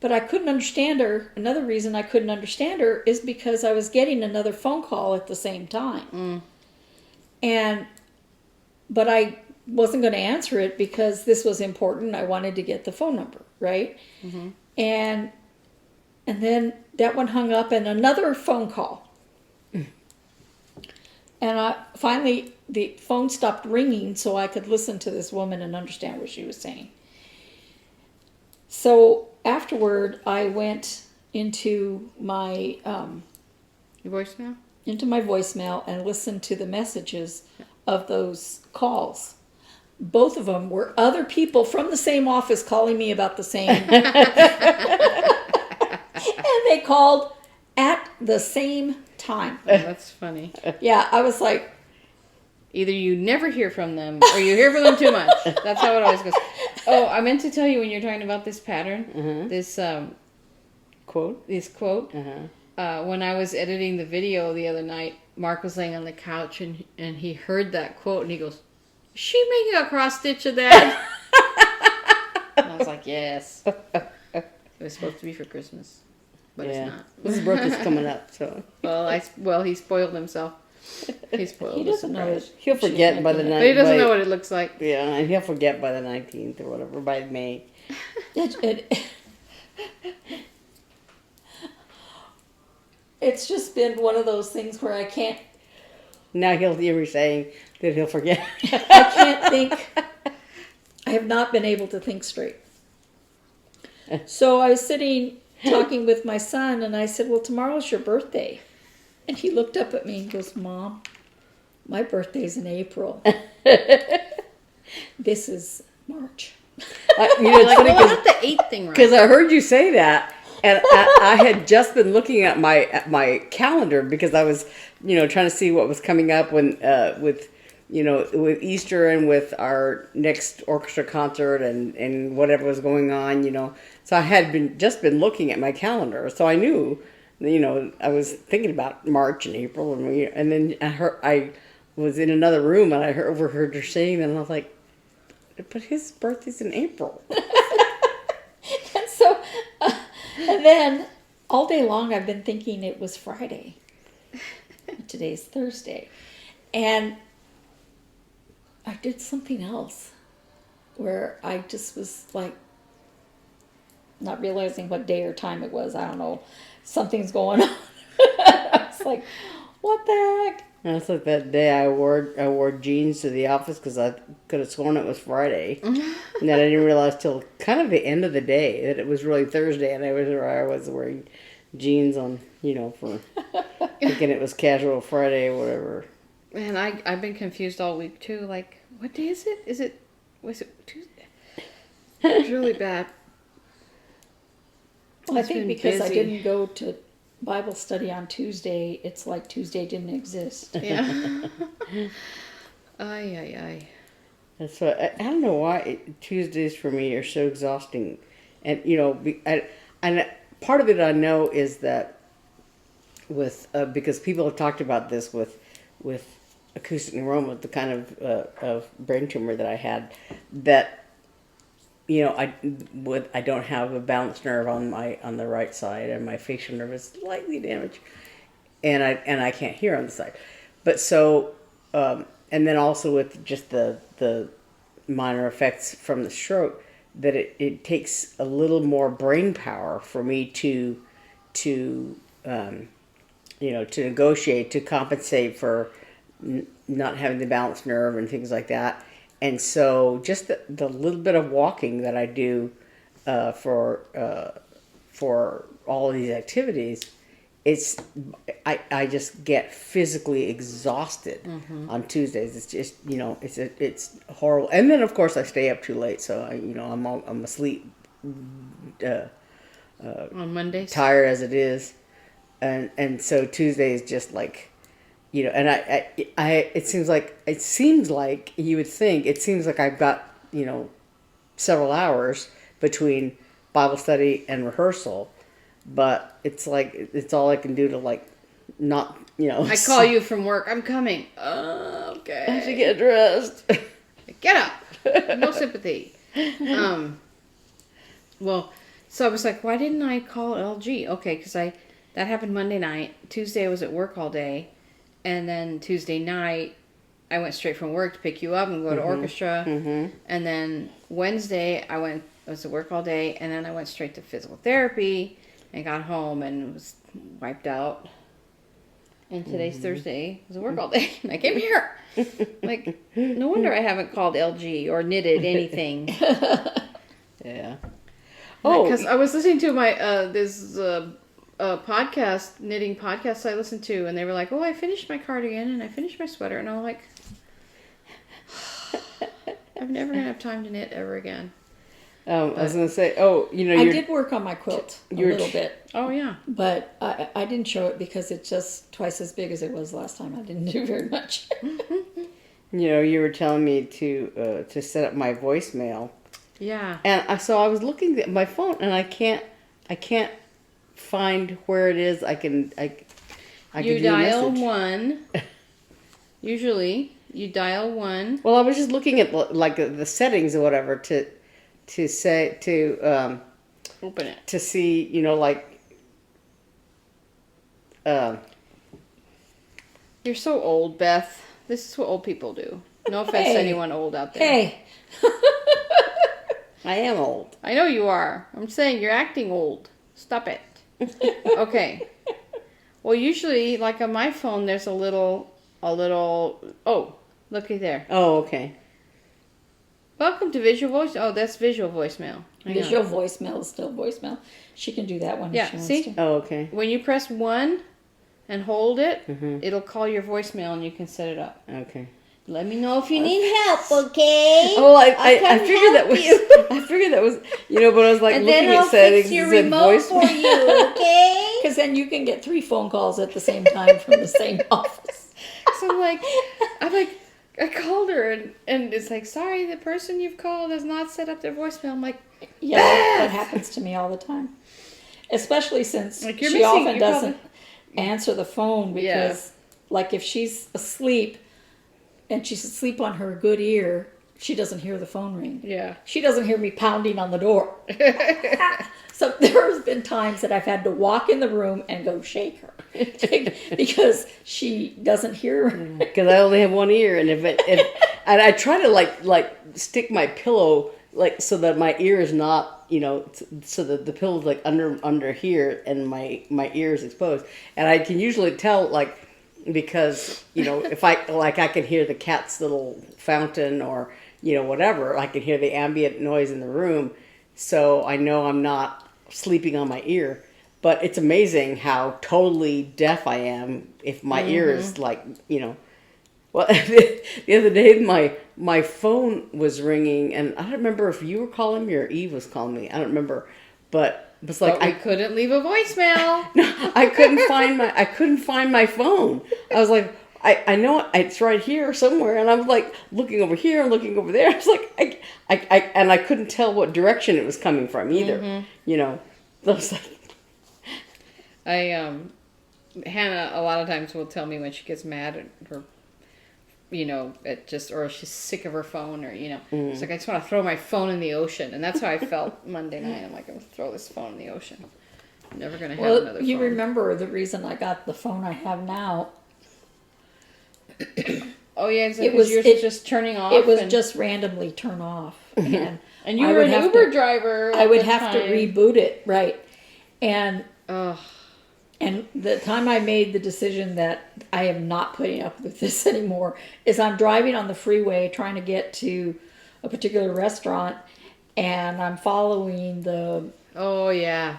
But I couldn't understand her. Another reason I couldn't understand her is because I was getting another phone call at the same time. And but I wasn't going to answer it because this was important. I wanted to get the phone number, right? Mm-hmm. And then that one hung up, and another phone call. And finally, the phone stopped ringing so I could listen to this woman and understand what she was saying. So afterward, I went into my Your voicemail? voicemail and listened to the messages of those calls. Both of them were other people from the same office calling me about the same. And they called at the same time. Oh, that's funny. Yeah, I was like, Either you never hear from them or you hear from them too much. That's how it always goes. Oh, I meant to tell you when you're talking about this pattern, this Quote? quote. When I was editing the video the other night, Mark was laying on the couch and he heard that quote and he goes, "Is she making a cross stitch of that?" And I was like, yes. It was supposed to be for Christmas, but it's not. His birthday's coming up, so Well, he spoiled himself. He spoiled he the doesn't know. surprise. he'll forget by the But he 9th. doesn't know what it looks like. Yeah, and he'll forget by the 19th or whatever, by May. It's just been one of those things where I can't Now he'll hear me saying that he'll forget. I can't think. I have not been able to think straight. So I was sitting talking with my son, and I said, "Well, tomorrow's your birthday." And he looked up at me and goes, "Mom, my birthday's in April. This is March." You know, it's Like, funny well, I got the 8th thing right. because I heard you say that, and I had just been looking at my calendar because I was, trying to see what was coming up with Easter and with our next orchestra concert and whatever was going on, So I had just been looking at my calendar, so I knew, I was thinking about March and April, and then I was in another room and I overheard her saying that, and I was like, but his birthday's in April. And so, and then all day long I've been thinking it was Friday. Today's Thursday. And I did something else where I just was like, not realizing what day or time it was. I don't know. Something's going on. I was like, what the heck? And it's like that day I wore jeans to the office because I could have sworn it was Friday, and then I didn't realize till kind of the end of the day that it was really Thursday, and I was wearing jeans on, for thinking it was casual Friday or whatever. Man, I've been confused all week too. Like, what day is it? Was it Tuesday? It's really bad. Well, I It's think been because I busy. didn't go to Bible study on Tuesday, it's like Tuesday didn't exist. Yeah. Ay. That's what I don't know why Tuesdays for me are so exhausting, and and part of it I know is that with because people have talked about this with acoustic neuroma, the kind of brain tumor that I had, that I don't have a balanced nerve on the right side, and my facial nerve is slightly damaged, and I can't hear on the side, but so and then also with just the minor effects from the stroke, that it takes a little more brain power for me to negotiate, to compensate for not having the balanced nerve and things like that. And so just the little bit of walking that I do for all of these activities, I just get physically exhausted on Tuesdays. It's just it's horrible. And then of course I stay up too late, so I'm asleep, On Mondays. tired as it is, and so Tuesday is just like. And it seems like you would think, it seems like I've got, several hours between Bible study and rehearsal, but it's like, it's all I can do to not, I call you from work. I'm coming. Okay. I have to get dressed. Get up. No sympathy. Well, so I was like, why didn't I call LG? Okay, because that happened Monday night. Tuesday I was at work all day. And then Tuesday night, I went straight from work to pick you up and go to orchestra. And then Wednesday, I was at work all day, and then I went straight to physical therapy and got home and was wiped out. And today's Thursday. It was work all day. And I came here. Like, no wonder I haven't called LG or knitted anything. Yeah. Because I was listening to my this podcast, knitting podcast I listened to, and they were like, "Oh, I finished my cardigan and I finished my sweater," and I'm like, "I'm never gonna have time to knit ever again." I was gonna say, I did work on my quilt a little bit, Oh yeah, but I didn't show it because it's just twice as big as it was last time. I didn't do very much. You were telling me to set up my voicemail, yeah. and so I was looking at my phone, and I can't find where it is. I can You do a dial message. 1. Usually, you dial 1. Well, I was just looking at like the settings or whatever to Open it. to see, like You're so old, Beth. This is what old people do. No offense to Hey. anyone old out there. Hey, I am old. I know you are. I'm saying you're acting old. Stop it. Okay. Well, usually, like on my phone, there's a little. Oh, looky there. Oh, okay. Welcome to visual voice. Oh, that's visual voicemail. Hang on. visual voicemail is still voicemail. She can do that one Yeah, if she wants see? to. Oh, okay. When you press 1 and hold it, Mm-hmm. it'll call your voicemail and you can set it up. Okay. Let me know if you need help, okay? Oh, I come figured that help was. you. I figured that was. But I was like And looking then I'll at settings. fix your it said remote for you, okay? Because then you can get 3 phone calls at the same time from the same office. So I called her and it's like, sorry, the person you've called has not set up their voicemail. I'm like, Yeah, that happens to me all the time. Especially since Like, you're she missing- often you're doesn't answer the phone because, like, if she's asleep and she's asleep on her good ear, she doesn't hear the phone ring. yeah. She doesn't hear me pounding on the door. So there's been times that I've had to walk in the room and go shake her because she doesn't hear. Because I only have one ear, and and I try to like stick my pillow like so that my ear is not so that the pillow's like under here and my ear is exposed, and I can usually tell like because if I can hear the cat's little fountain or whatever, I can hear the ambient noise in the room, so I know I'm not sleeping on my ear. But it's amazing how totally deaf I am if my ear is like, Well, the other day my phone was ringing, and I don't remember if you were calling me or Eve was calling me. I don't remember, but it was like But we couldn't leave a voicemail. I couldn't find my phone. I was like, I know it's right here somewhere, and I was like looking over here and looking over there. I was like, I couldn't tell what direction it was coming from either. I was like, Hannah a lot of times will tell me when she gets mad at her, or she's sick of her phone, or it's like I just want to throw my phone in the ocean, and that's how I felt Monday night. I'm like, I'm gonna throw this phone in the ocean. I'm never gonna have another You phone. remember the reason I got the phone I have now? Oh yeah, It was yours was just turning off. It was and, just randomly turn off, and and you I were would an have Uber to- driver. I at would the have to time. reboot it, right? And Ugh. And the time I made the decision that I am not putting up with this anymore is I'm driving on the freeway trying to get to a particular restaurant, and I'm following the Oh yeah.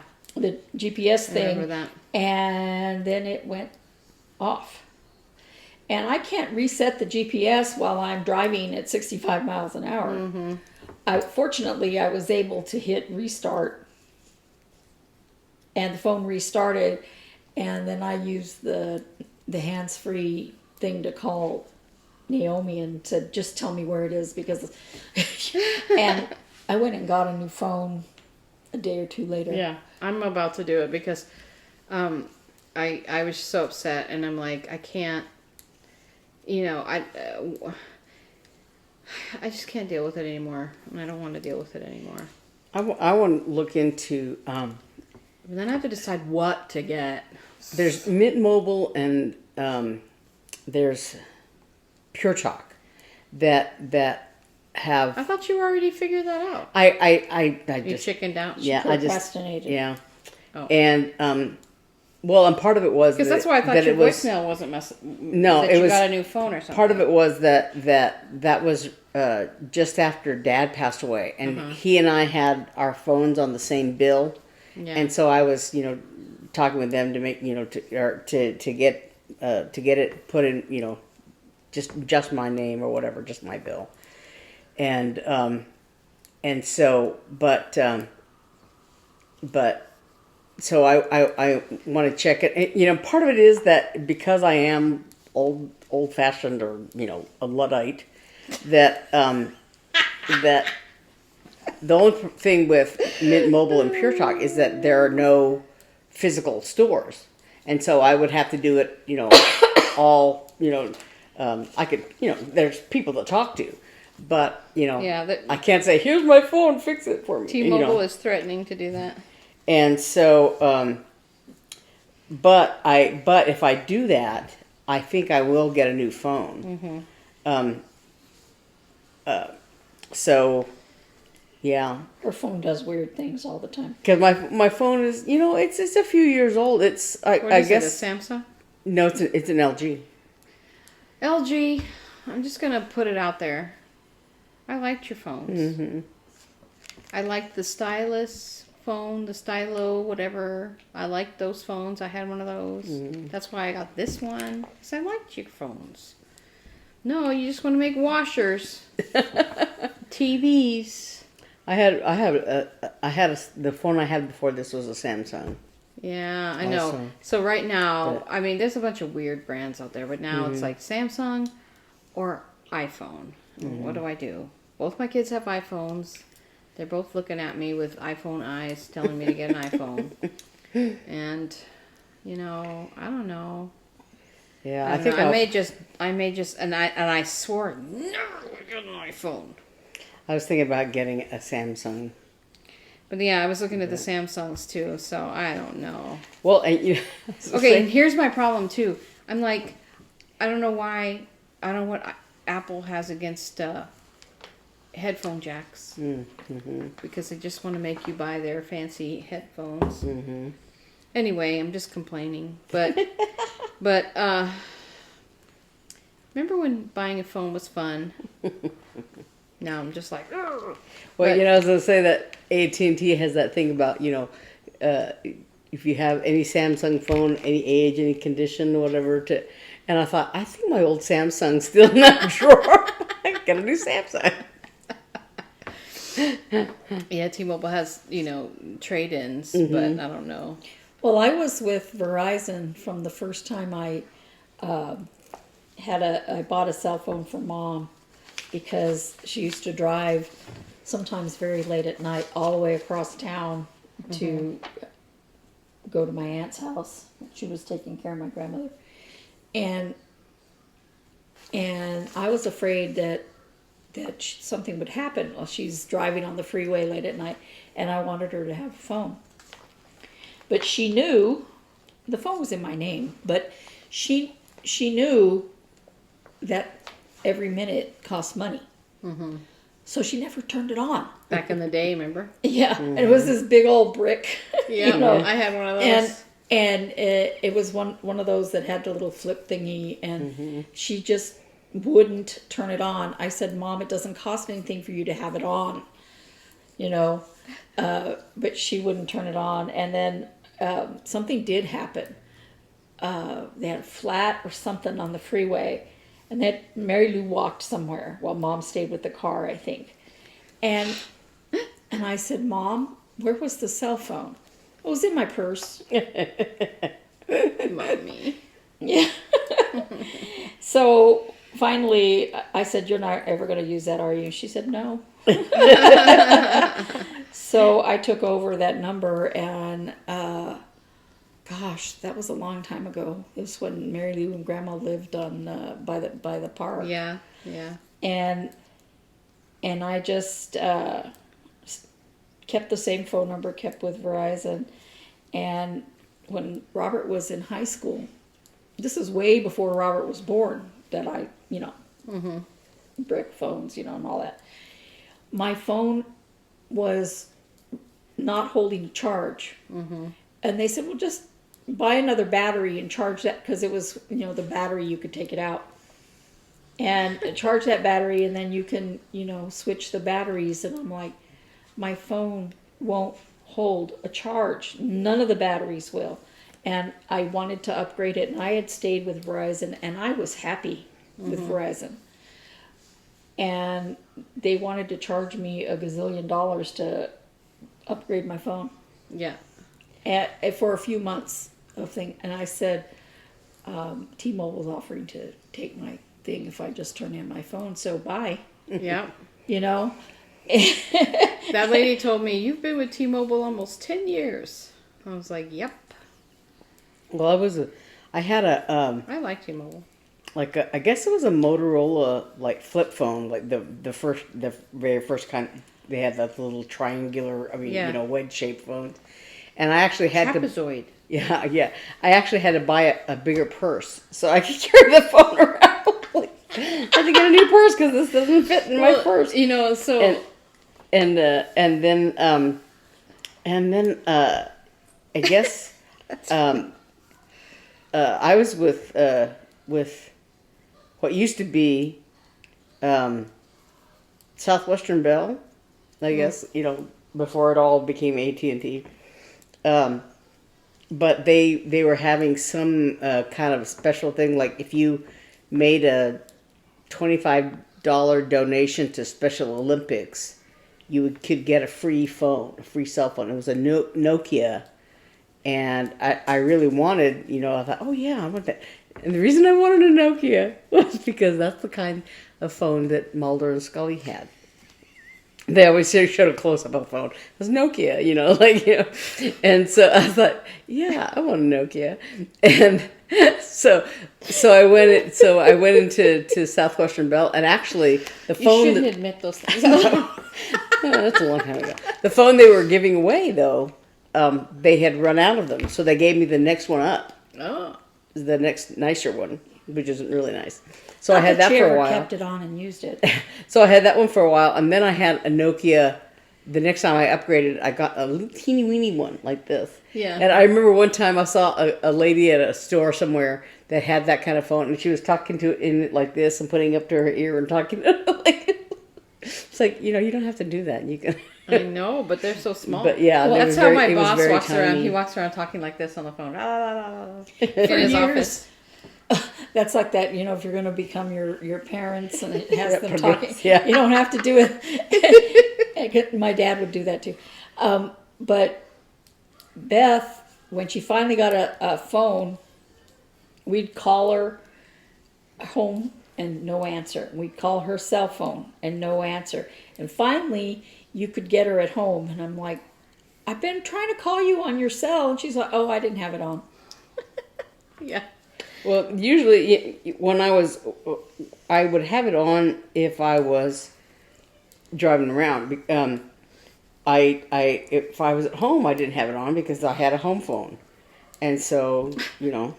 GPS I thing, remember that. and then it went off. And I can't reset the GPS while I'm driving at 65 miles an hour. Fortunately, I was able to hit restart, and the phone restarted. And then I used the hands-free thing to call Naomi and said, just tell me where it is because, and I went and got a new phone a day or two later. Yeah, I'm about to do it because I was so upset, and I'm like, I can't, I just can't deal with it anymore, and I don't want to deal with it anymore. I want to look into. And then I have to decide what to get. There's Mint Mobile and there's Pure Talk that have. I thought you already figured that out. I You just chickened out. yeah I just Procrastinated. yeah, Oh. and well, and part of it was Because that's why I thought that your it was voicemail wasn't no, that it you was got a new phone or something. part of it was that was just after Dad passed away, and he and I had our phones on the same bill, Yeah. and so I was talking with them to make to get it put in just my name or whatever, just my bill, and so so I want to check it. And, part of it is that because I am old fashioned or a Luddite, that that the only thing with Mint Mobile and Pure Talk is that there are no physical stores, and so I would have to do it all I could there's people to talk to, but I can't say here's my phone, fix it for me. T-Mobile is threatening to do that. And so, but if I do that, I think I will get a new phone. So, yeah, Her phone does weird things all the time. because my phone is it's a few years old. It's What I is guess it, a Samsung? no, it's an LG. LG, I'm just going to put it out there. I liked your phones. I liked the stylus phone, the stylo, whatever. I liked those phones. I had one of those. That's why I got this one, because I liked your phones. No, you just want to make washers. TVs. The phone I had before this was a Samsung. Yeah, I know. Also. So right now, I mean, there's a bunch of weird brands out there, but now it's like Samsung or iPhone. What do I do? Both my kids have iPhones. They're both looking at me with iPhone eyes, telling me to get an iPhone. And, I don't know. Yeah, I think I may just, and I swore, no, get an iPhone. I was thinking about getting a Samsung. But yeah, I was looking at the Samsungs too, so I don't know. Well, and Okay, and here's my problem too. I'm like, I don't know why, I don't know what Apple has against headphone jacks. Because they just want to make you buy their fancy headphones. Anyway, I'm just complaining. But remember when buying a phone was fun? Now I'm just like, ugh. Well, I was going to say that AT&T has that thing about, if you have any Samsung phone, any age, any condition, whatever, and I thought, I think my old Samsung's still in that drawer. I got a new Samsung. Yeah, T-Mobile has, trade-ins, but I don't know. Well, I was with Verizon from the first time I I bought a cell phone for Mom, because she used to drive sometimes very late at night all the way across town to go to my aunt's house. She was taking care of my grandmother. And I was afraid that something would happen while she's driving on the freeway late at night, and I wanted her to have a phone. But she knew, the phone was in my name, but she knew that every minute cost money. So she never turned it on. Back in the day, remember? Yeah, and it was this big old brick. Yeah, I had one of those. And it was one of those that had the little flip thingy, and she just wouldn't turn it on. I said, Mom, it doesn't cost anything for you to have it on, but she wouldn't turn it on. And then something did happen. They had a flat or something on the freeway, and that Mary Lou walked somewhere while Mom stayed with the car, I think. And I said, Mom, where was the cell phone? It was in my purse. Mommy. Yeah. So finally, I said, you're not ever going to use that, are you? She said, no. So I took over that number, and gosh, that was a long time ago. It was when Mary Lou and Grandma lived on by the park. Yeah. And I just kept the same phone number, kept with Verizon. And when Robert was in high school, this is way before Robert was born, that I brick phones, you know, and all that. My phone was not holding a charge. And they said, well, just buy another battery and charge that, because it was, you know, the battery, you could take it out and charge that battery, and then you can, you know, switch the batteries. And I'm like, my phone won't hold a charge. None of the batteries will. And I wanted to upgrade it, and I had stayed with Verizon, and I was happy with Verizon. And they wanted to charge me $1 gazillion to upgrade my phone. Yeah. For a few months of thing, and I said, T-Mobile's offering to take my thing if I just turn in my phone, so bye. Yeah. You know? That lady told me, you've been with T-Mobile almost 10 years. I was like, yep. Well, I had a, I like T-Mobile. I guess it was a Motorola, like, flip phone, like the very first kind. They had that little triangular, you know, wedge-shaped phone. And I actually had Trapezoid. Yeah. I actually had to buy a bigger purse so I could carry the phone around. I had to get a new purse because this doesn't fit in my purse. You know, so and then I guess I was with what used to be Southwestern Bell, I guess, you know, before it all became AT&T. But they were having some kind of special thing, like if you made a $25 donation to Special Olympics, you could get a free phone, a free cell phone. It was a Nokia, and I really wanted, you know, I thought, oh yeah, I want that. And the reason I wanted a Nokia was because that's the kind of phone that Mulder and Scully had. They always showed a close-up of the phone. It was Nokia, you know, like, you know. And so I thought, yeah, I want a Nokia. And so I went into Southwestern Bell, and actually the phone. You shouldn't admit those things. That's a long time ago. The phone they were giving away, though, they had run out of them, so they gave me the next one up. Oh. The next nicer one, which isn't really nice. So I had that for a while. Kept it on and used it. So I had that one for a while, and then I had a Nokia. The next time I upgraded, I got a little teeny weeny one like this. Yeah. And I remember one time I saw a lady at a store somewhere that had that kind of phone, and she was talking to it in it like this and putting it up to her ear and talking to it like. It's like, you know, you don't have to do that. You can. I know, but they're so small. But yeah, well, that's how my boss walks tiny. around. He walks around talking like this on the phone. For in his years. office. That's like that, you know, if you're going to become your parents and it has them Progress, talking, yeah. you don't have to do it. My dad would do that too. But Beth, when she finally got a phone, we'd call her home and no answer. We'd call her cell phone and no answer. And finally, you could get her at home. And I'm like, I've been trying to call you on your cell. And she's like, oh, I didn't have it on. Yeah. Well, usually when I would have it on if I was driving around. If I was at home, I didn't have it on because I had a home phone, and so you know,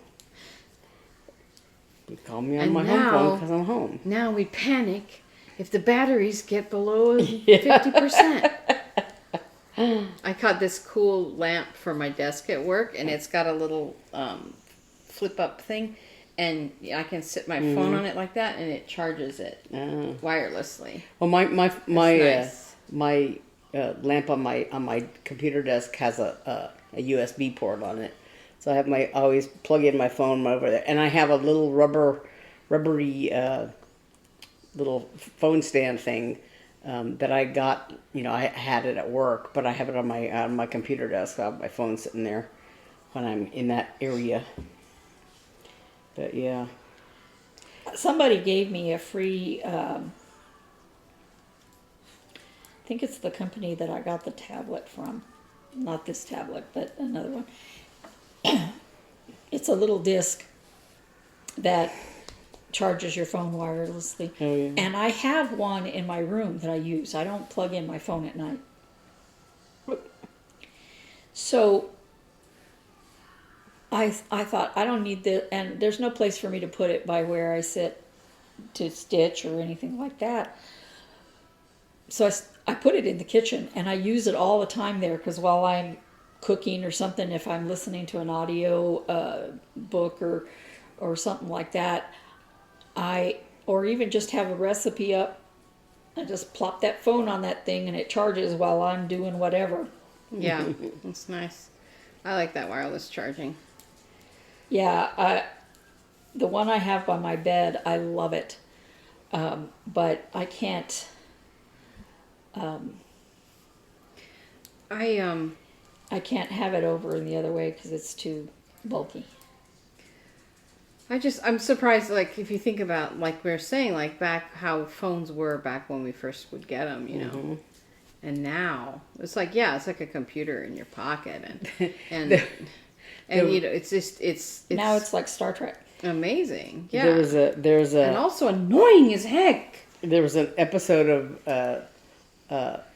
you call me on And my home phone because I'm home. Now we panic if the batteries get below 50%. I caught this cool lamp for my desk at work, and it's got a little flip up thing, and I can sit my phone on it like that, and it charges it wirelessly. Well, my nice. my lamp on my computer desk has a USB port on it, so I always plug in my phone over there, and I have a little rubbery little phone stand thing that I got. You know, I had it at work, but I have it on my computer desk. I have my phone sitting there when I'm in that area. But yeah. Somebody gave me a free, I think it's the company that I got the tablet from. Not this tablet, but another one. It's a little disc that charges your phone wirelessly. Oh, yeah. And I have one in my room that I use. I don't plug in my phone at night. So I thought, I don't need this, and there's no place for me to put it by where I sit to stitch or anything like that. So I put it in the kitchen, and I use it all the time there, because while I'm cooking or something, if I'm listening to an audio book or something like that, or even just have a recipe up, I just plop that phone on that thing and it charges while I'm doing whatever. Yeah, that's nice. I like that wireless charging. Yeah, the one I have by my bed, I love it. But I can't. I can't have it over in the other way because it's too bulky. I'm surprised, like, if you think about, like we were saying, like, back how phones were back when we first would get them, you know. And now, it's like, yeah, it's like a computer in your pocket. And you know, it's Now it's like Star Trek. amazing. Yeah. There's a and also annoying as heck. there was an episode of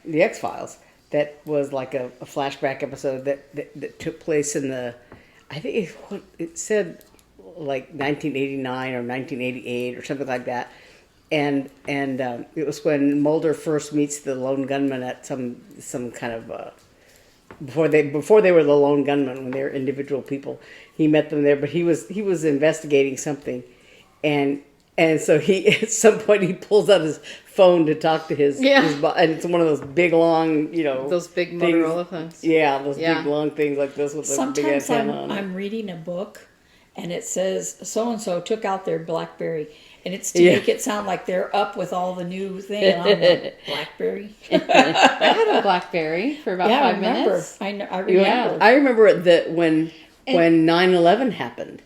the X-Files that was like a flashback episode that took place in I think it said like 1989 or 1988 or something like that, and it was when Mulder first meets the lone gunman at some kind of before they were the lone gunman, when they were individual people. He met them there, but he was investigating something, and so at some point he pulls out his phone to talk to his and it's one of those big long, you know, Those big things. Motorola phones. Yeah, those big long things like this with a big Sometimes antenna on it. I'm reading a book and it says so-and-so took out their BlackBerry, and it's to make it sound like they're up with all the new thing. And I'm like, BlackBerry? I had a BlackBerry for about 5 minutes. I remember. Yeah. I remember that when 9/11 happened,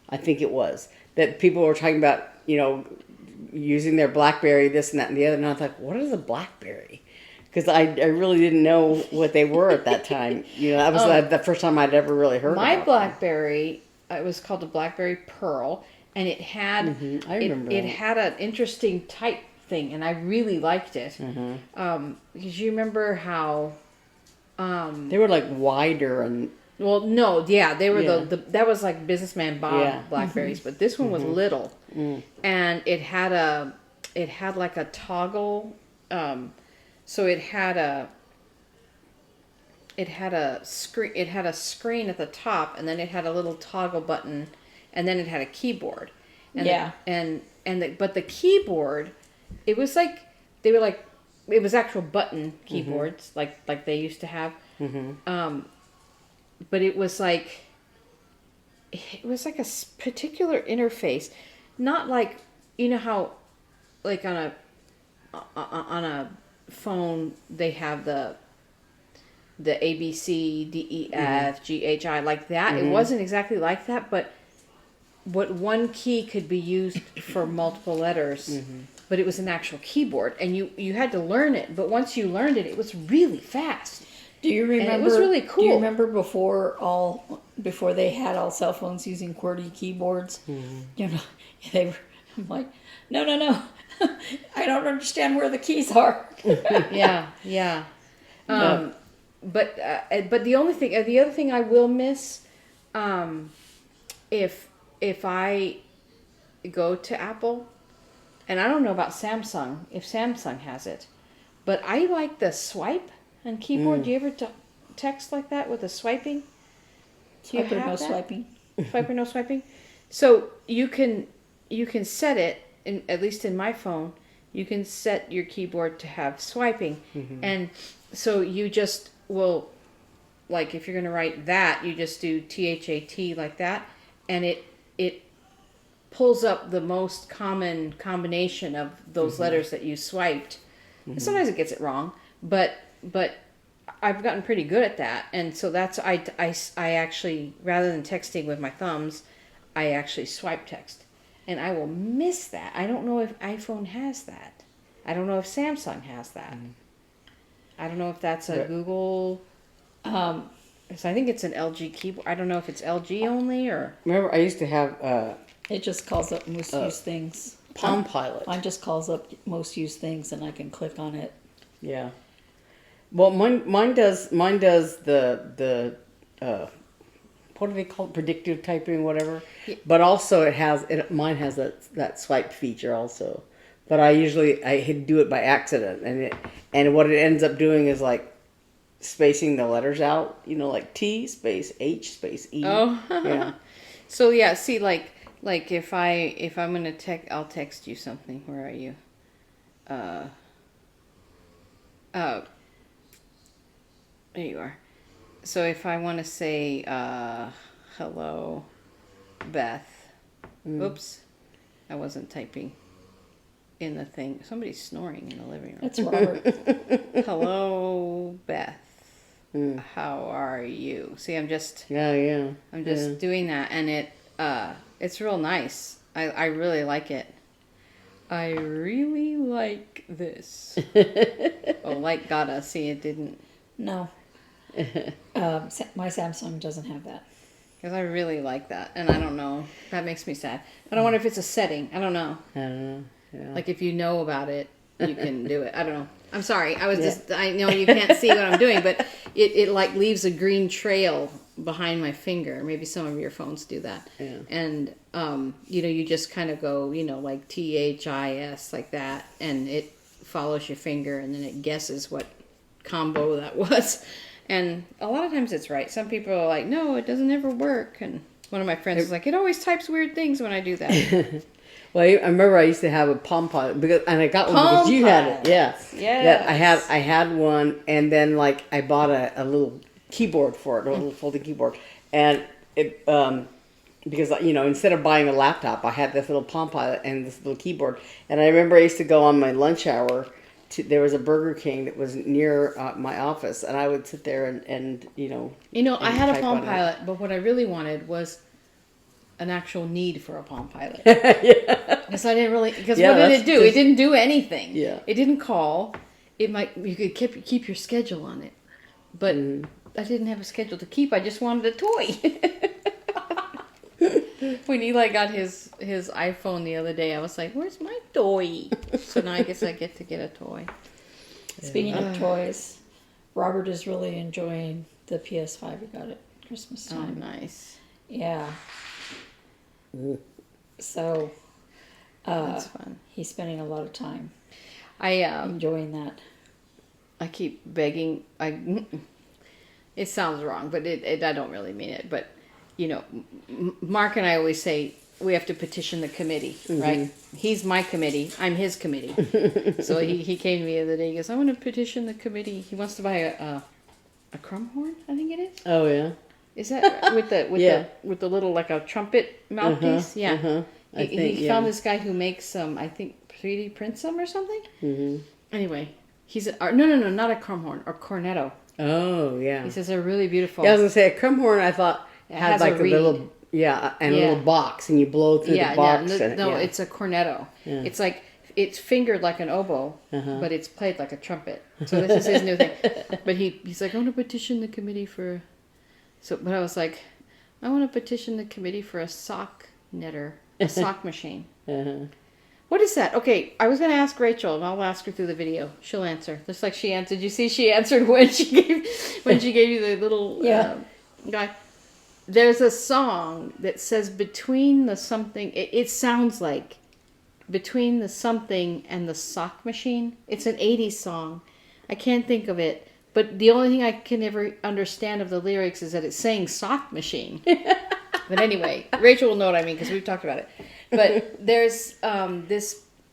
I think it was, that people were talking about, you know, using their BlackBerry, this and that and the other, and I was like, what is a BlackBerry? Because I really didn't know what they were at that time. You know, that was the first time I'd ever really heard My about BlackBerry, it was called a BlackBerry Pearl, and it had I remember it that. had an interesting type thing, and I really liked it. Because you remember how They were like wider and well, no, yeah, they were Yeah. that was like businessman Bob Yeah. Blackberries, but this one was little, and it had like a toggle, so it had a screen at the top, and then it had a little toggle button, and then it had a keyboard, and but the keyboard, it was like it was actual button keyboards like they used to have. But it was like a particular interface, not like, you know how, like on a phone they have the A B C D E F G H I like that. It wasn't exactly like that, but one key could be used for multiple letters. But it was an actual keyboard, and you had to learn it. But once you learned it, it was really fast. Do you remember? And it was really cool. Do you remember before they had all cell phones using QWERTY keyboards? You know, they were. I'm like, no, I don't understand where the keys are. Yeah. But the other thing I will miss, if I go to Apple, and I don't know about Samsung, if Samsung has it, but I like the swipe on keyboard. Do you ever text like that with the swiping? Do you Swipe or have no that? swiping? Swipe or no swiping? So you can set it, at least in my phone, you can set your keyboard to have swiping. And so you just will, like if you're going to write that, you just do THAT like that, and it pulls up the most common combination of those letters that you swiped. Sometimes it gets it wrong, but I've gotten pretty good at that, and so that's I actually, rather than texting with my thumbs, I actually swipe text, and I will miss that. I don't know if iPhone has that. I don't know if Samsung has that. I don't know if that's a Google. So I think it's an LG keyboard. I don't know if it's LG only or. remember I used to have It just calls up most used things. Palm Pilot. Mine just calls up most used things, and I can click on it. Yeah. Well, mine does the what do they call it? Predictive typing, whatever. But also mine has that swipe feature also. But I do it by accident, and what it ends up doing is like spacing the letters out, like T space H space E. Oh, yeah. So yeah, see, like if I'm gonna I'll text you something. Where are you? There you are. So if I want to say hello, Beth. Oops, I wasn't typing in the thing. Somebody's snoring in the living room. That's Robert. Hello, Beth. How are you? See, I'm just doing that, and it's real nice. I really like it. I really like this. Oh, like gotta see it didn't. No. My Samsung doesn't have that. Because I really like that, and I don't know. That makes me sad. I don't wonder if it's a setting. I don't know. I don't know. Yeah. Like if you know about it, you can do it. I don't know. I'm sorry. I know you can't see what I'm doing, but it like leaves a green trail behind my finger. Maybe some of your phones do that. Yeah. And you just kind of go, like THIS like that, and it follows your finger, and then it guesses what combo that was. And a lot of times it's right. Some people are like, no, it doesn't ever work. And one of my friends was like, it always types weird things when I do that. Well, I remember I used to have a Palm Pilot and I got one because you had it. Yeah, Yes. I had one, and then like I bought a little keyboard for it, a little folding keyboard, and it because instead of buying a laptop, I had this little Palm Pilot and this little keyboard, and I remember I used to go on my lunch hour. There was a Burger King that was near my office, and I would sit there and I had a type Palm on it. Pilot, but what I really wanted was an actual need for a Palm Pilot. Because I didn't really. Because what did it do? It didn't do anything. Yeah. It didn't call. You could keep your schedule on it, but I didn't have a schedule to keep. I just wanted a toy. When Eli got his iPhone the other day, I was like, "Where's my toy?" So now I guess I get to get a toy. Speaking of toys, Robert is really enjoying the PS5 he got at Christmas Oh, time. nice. Yeah. So That's fun. he's spending a lot of time I enjoying that. I keep begging. It sounds wrong, but I don't really mean it. But Mark and I always say we have to petition the committee, right? He's my committee. I'm his committee. So he came to me the other day. He goes, "I want to petition the committee." He wants to buy a crumb horn. I think it is. Oh yeah. Is that with the little like a trumpet mouthpiece? Yeah. He found this guy who makes some. I think 3D prints them or something. Anyway, he's no, not a crumb horn, a cornetto. Oh yeah. He says they're really beautiful. Yeah, I was gonna say a crumb horn. I thought had has like a a little reed. a little box, and you blow through the box. It's a cornetto. Yeah. It's like it's fingered like an oboe, but it's played like a trumpet. So this is his new thing. But he's like, I want to petition the committee for. So, but I was like, I want to petition the committee for a sock knitter, a sock machine. What is that? Okay, I was going to ask Rachel, and I'll ask her through the video. She'll answer, just like she answered. You see, she answered when she gave you the little guy. There's a song that says between the something. It sounds like between the something and the sock machine. It's an 80s song. I can't think of it. But the only thing I can ever understand of the lyrics is that it's saying sock machine. But anyway, Rachel will know what I mean because we've talked about it. But there's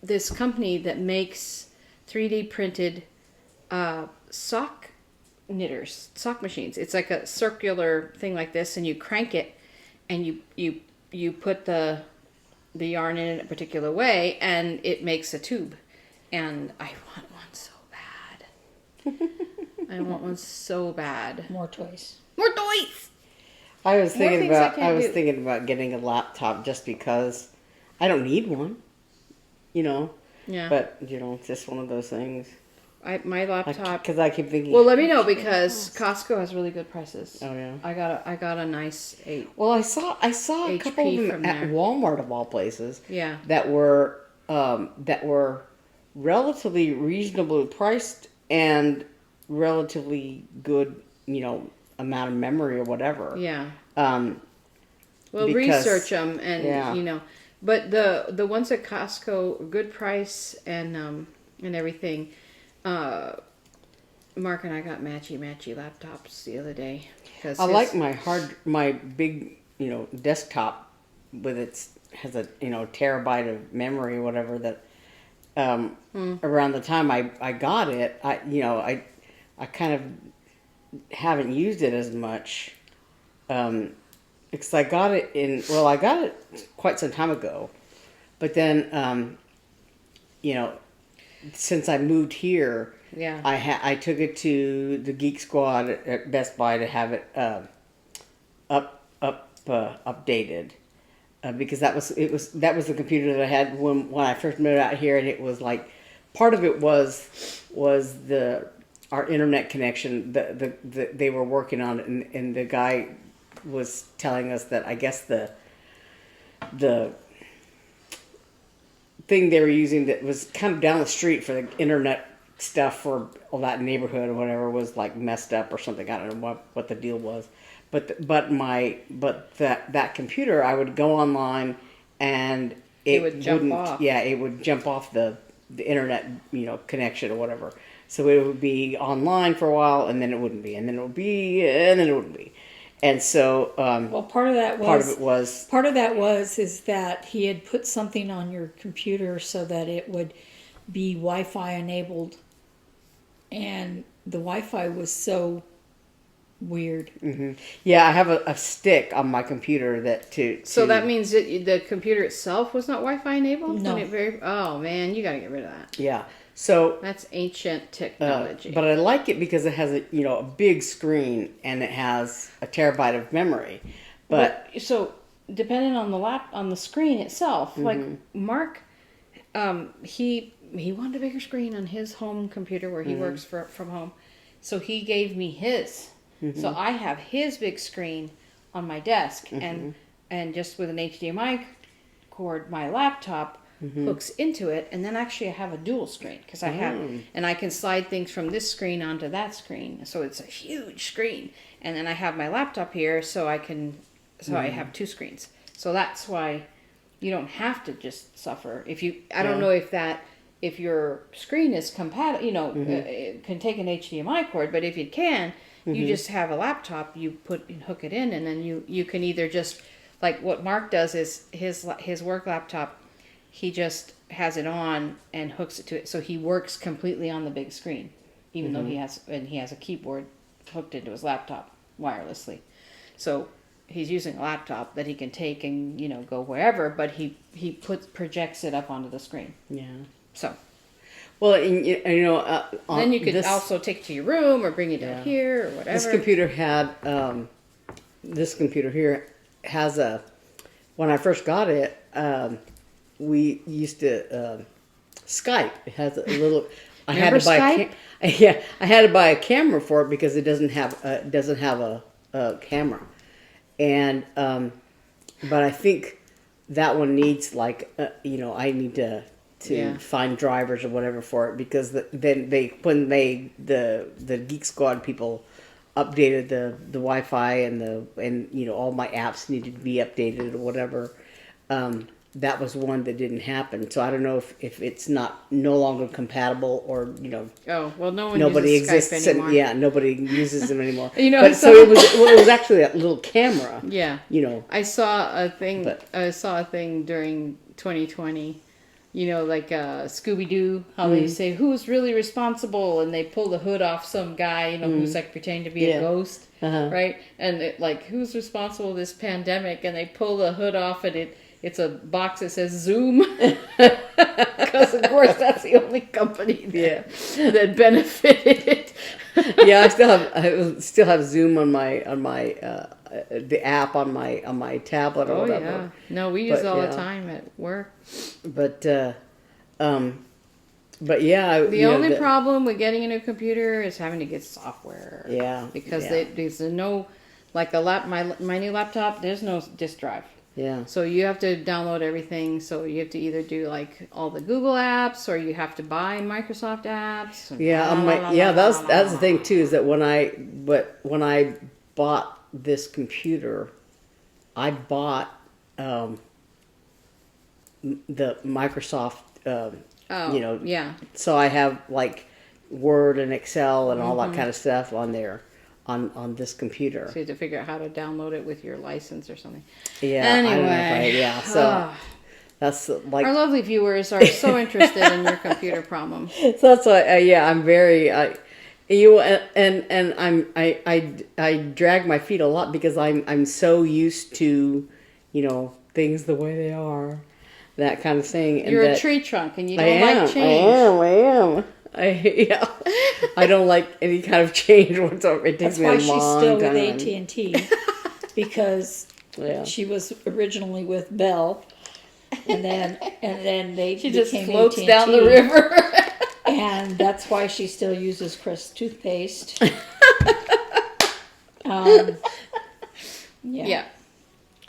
this company that makes 3D printed sock knitters, sock machines. It's like a circular thing like this, and you crank it, and you put the yarn in a particular way, and it makes a tube. And I want one so bad. I want one so bad. More toys. More toys. I was thinking things I can't do. thinking about getting a laptop just because I don't need one. Yeah. But it's just one of those things. My laptop. Because I keep thinking. Well, let me know because Costco has really good prices. Oh yeah. I got a nice 8. Well, I saw a HP couple of them from at there. Walmart of all places. Yeah. That were relatively reasonably priced and relatively good, amount of memory or whatever. Yeah. Well, because- research them and yeah. you know, but the ones at Costco, good price and everything. Mark and I got matchy laptops the other day because I like my big, desktop with has a, terabyte of memory or whatever that, around the time I got it, I kind of haven't used it as much, because I got it quite some time ago, but then, since I moved here, Yeah. I took it to the Geek Squad at Best Buy to have it updated, because that was the computer that I had when I first moved out here, and it was like part of it was our internet connection. They were working on it, and the guy was telling us that I guess the thing they were using that was kind of down the street for the internet stuff for all that neighborhood or whatever was like messed up or something. I don't know what the deal was, but that computer, I would go online and it would jump wouldn't. off. Yeah, it would jump off the internet connection or whatever. So it would be online for a while, and then it wouldn't be, and then it would be, and then it wouldn't be. And so, Well, part of that was is that he had put something on your computer so that it would be Wi-Fi enabled, and the Wi-Fi was so weird. yeah, I have a stick on my computer So that means that the computer itself was not Wi-Fi enabled? No. Oh man, you got to get rid of that. yeah. So That's ancient technology. but I like it because it has a big screen and it has a terabyte of memory. But so depending on the screen itself, like Mark, he wanted a bigger screen on his home computer where he works from home, so he gave me his. So I have his big screen on my desk, and just with an HDMI cord, my laptop hooks into it, and then actually I have a dual screen because I have, and I can slide things from this screen onto that screen, so it's a huge screen, and then I have my laptop here, so I have two screens. So that's why you don't have to just suffer if you. I don't know if your screen is compatible, it can take an HDMI cord, but if it can, you just have a laptop, you hook it in, and then you can either just, like what Mark does is his work laptop, he just has it on and hooks it to it, so he works completely on the big screen, even though he has a keyboard hooked into his laptop wirelessly. So he's using a laptop that he can take and go wherever, but he projects it up onto the screen. yeah. So Well, and then you could also take it to your room or bring it down here or whatever. This computer had this computer here has when I first got it, we used to Skype. It has a little. I had to buy Skype? I had to buy a camera for it because it doesn't have a camera, and but I think that one needs I need to find drivers or whatever for it, because when the Geek Squad people updated the Wi-Fi and all my apps needed to be updated or whatever. That was one that didn't happen. So I don't know if it's no longer compatible or Oh well, nobody uses exists Skype anymore. nobody uses them anymore. But so it was actually a little camera. Yeah. I saw a thing. I saw a thing during 2020. Like Scooby-Doo, how they say who's really responsible, and they pull the hood off some guy, who's like pretending to be a ghost, right? And who's responsible for this pandemic? And they pull the hood off, and it's a box that says Zoom, because of course that's the only company that benefited. Yeah, I still have Zoom on my the app on my tablet or whatever. Yeah, no, we use it all the time at work. But yeah, the only problem with getting a new computer is having to get software. Yeah, because there's no, like my new laptop, there's no disk drive. Yeah. So you have to download everything. So you have to either do like all the Google apps, or you have to buy Microsoft apps. Yeah, that's the thing too, is that when I bought this computer, I bought the Microsoft, you know, yeah. so I have like Word and Excel and all that kind of stuff on there on this computer. So you have to figure out how to download it with your license or something. Yeah. Anyway. Yeah. So that's like. Our lovely viewers are so interested in your computer problems. So that's why. Yeah, I'm very. I drag my feet a lot because I'm so used to, you know, things the way they are, that kind of thing. And You're that, a tree trunk and you I don't am. like change. I am. I don't like any kind of change whatsoever. It takes That's me a why long she's still time. with AT&T because Yeah. she was originally with Bell, and then they She just became floats AT&T, down the river. and that's why she still uses Crest toothpaste. Yeah.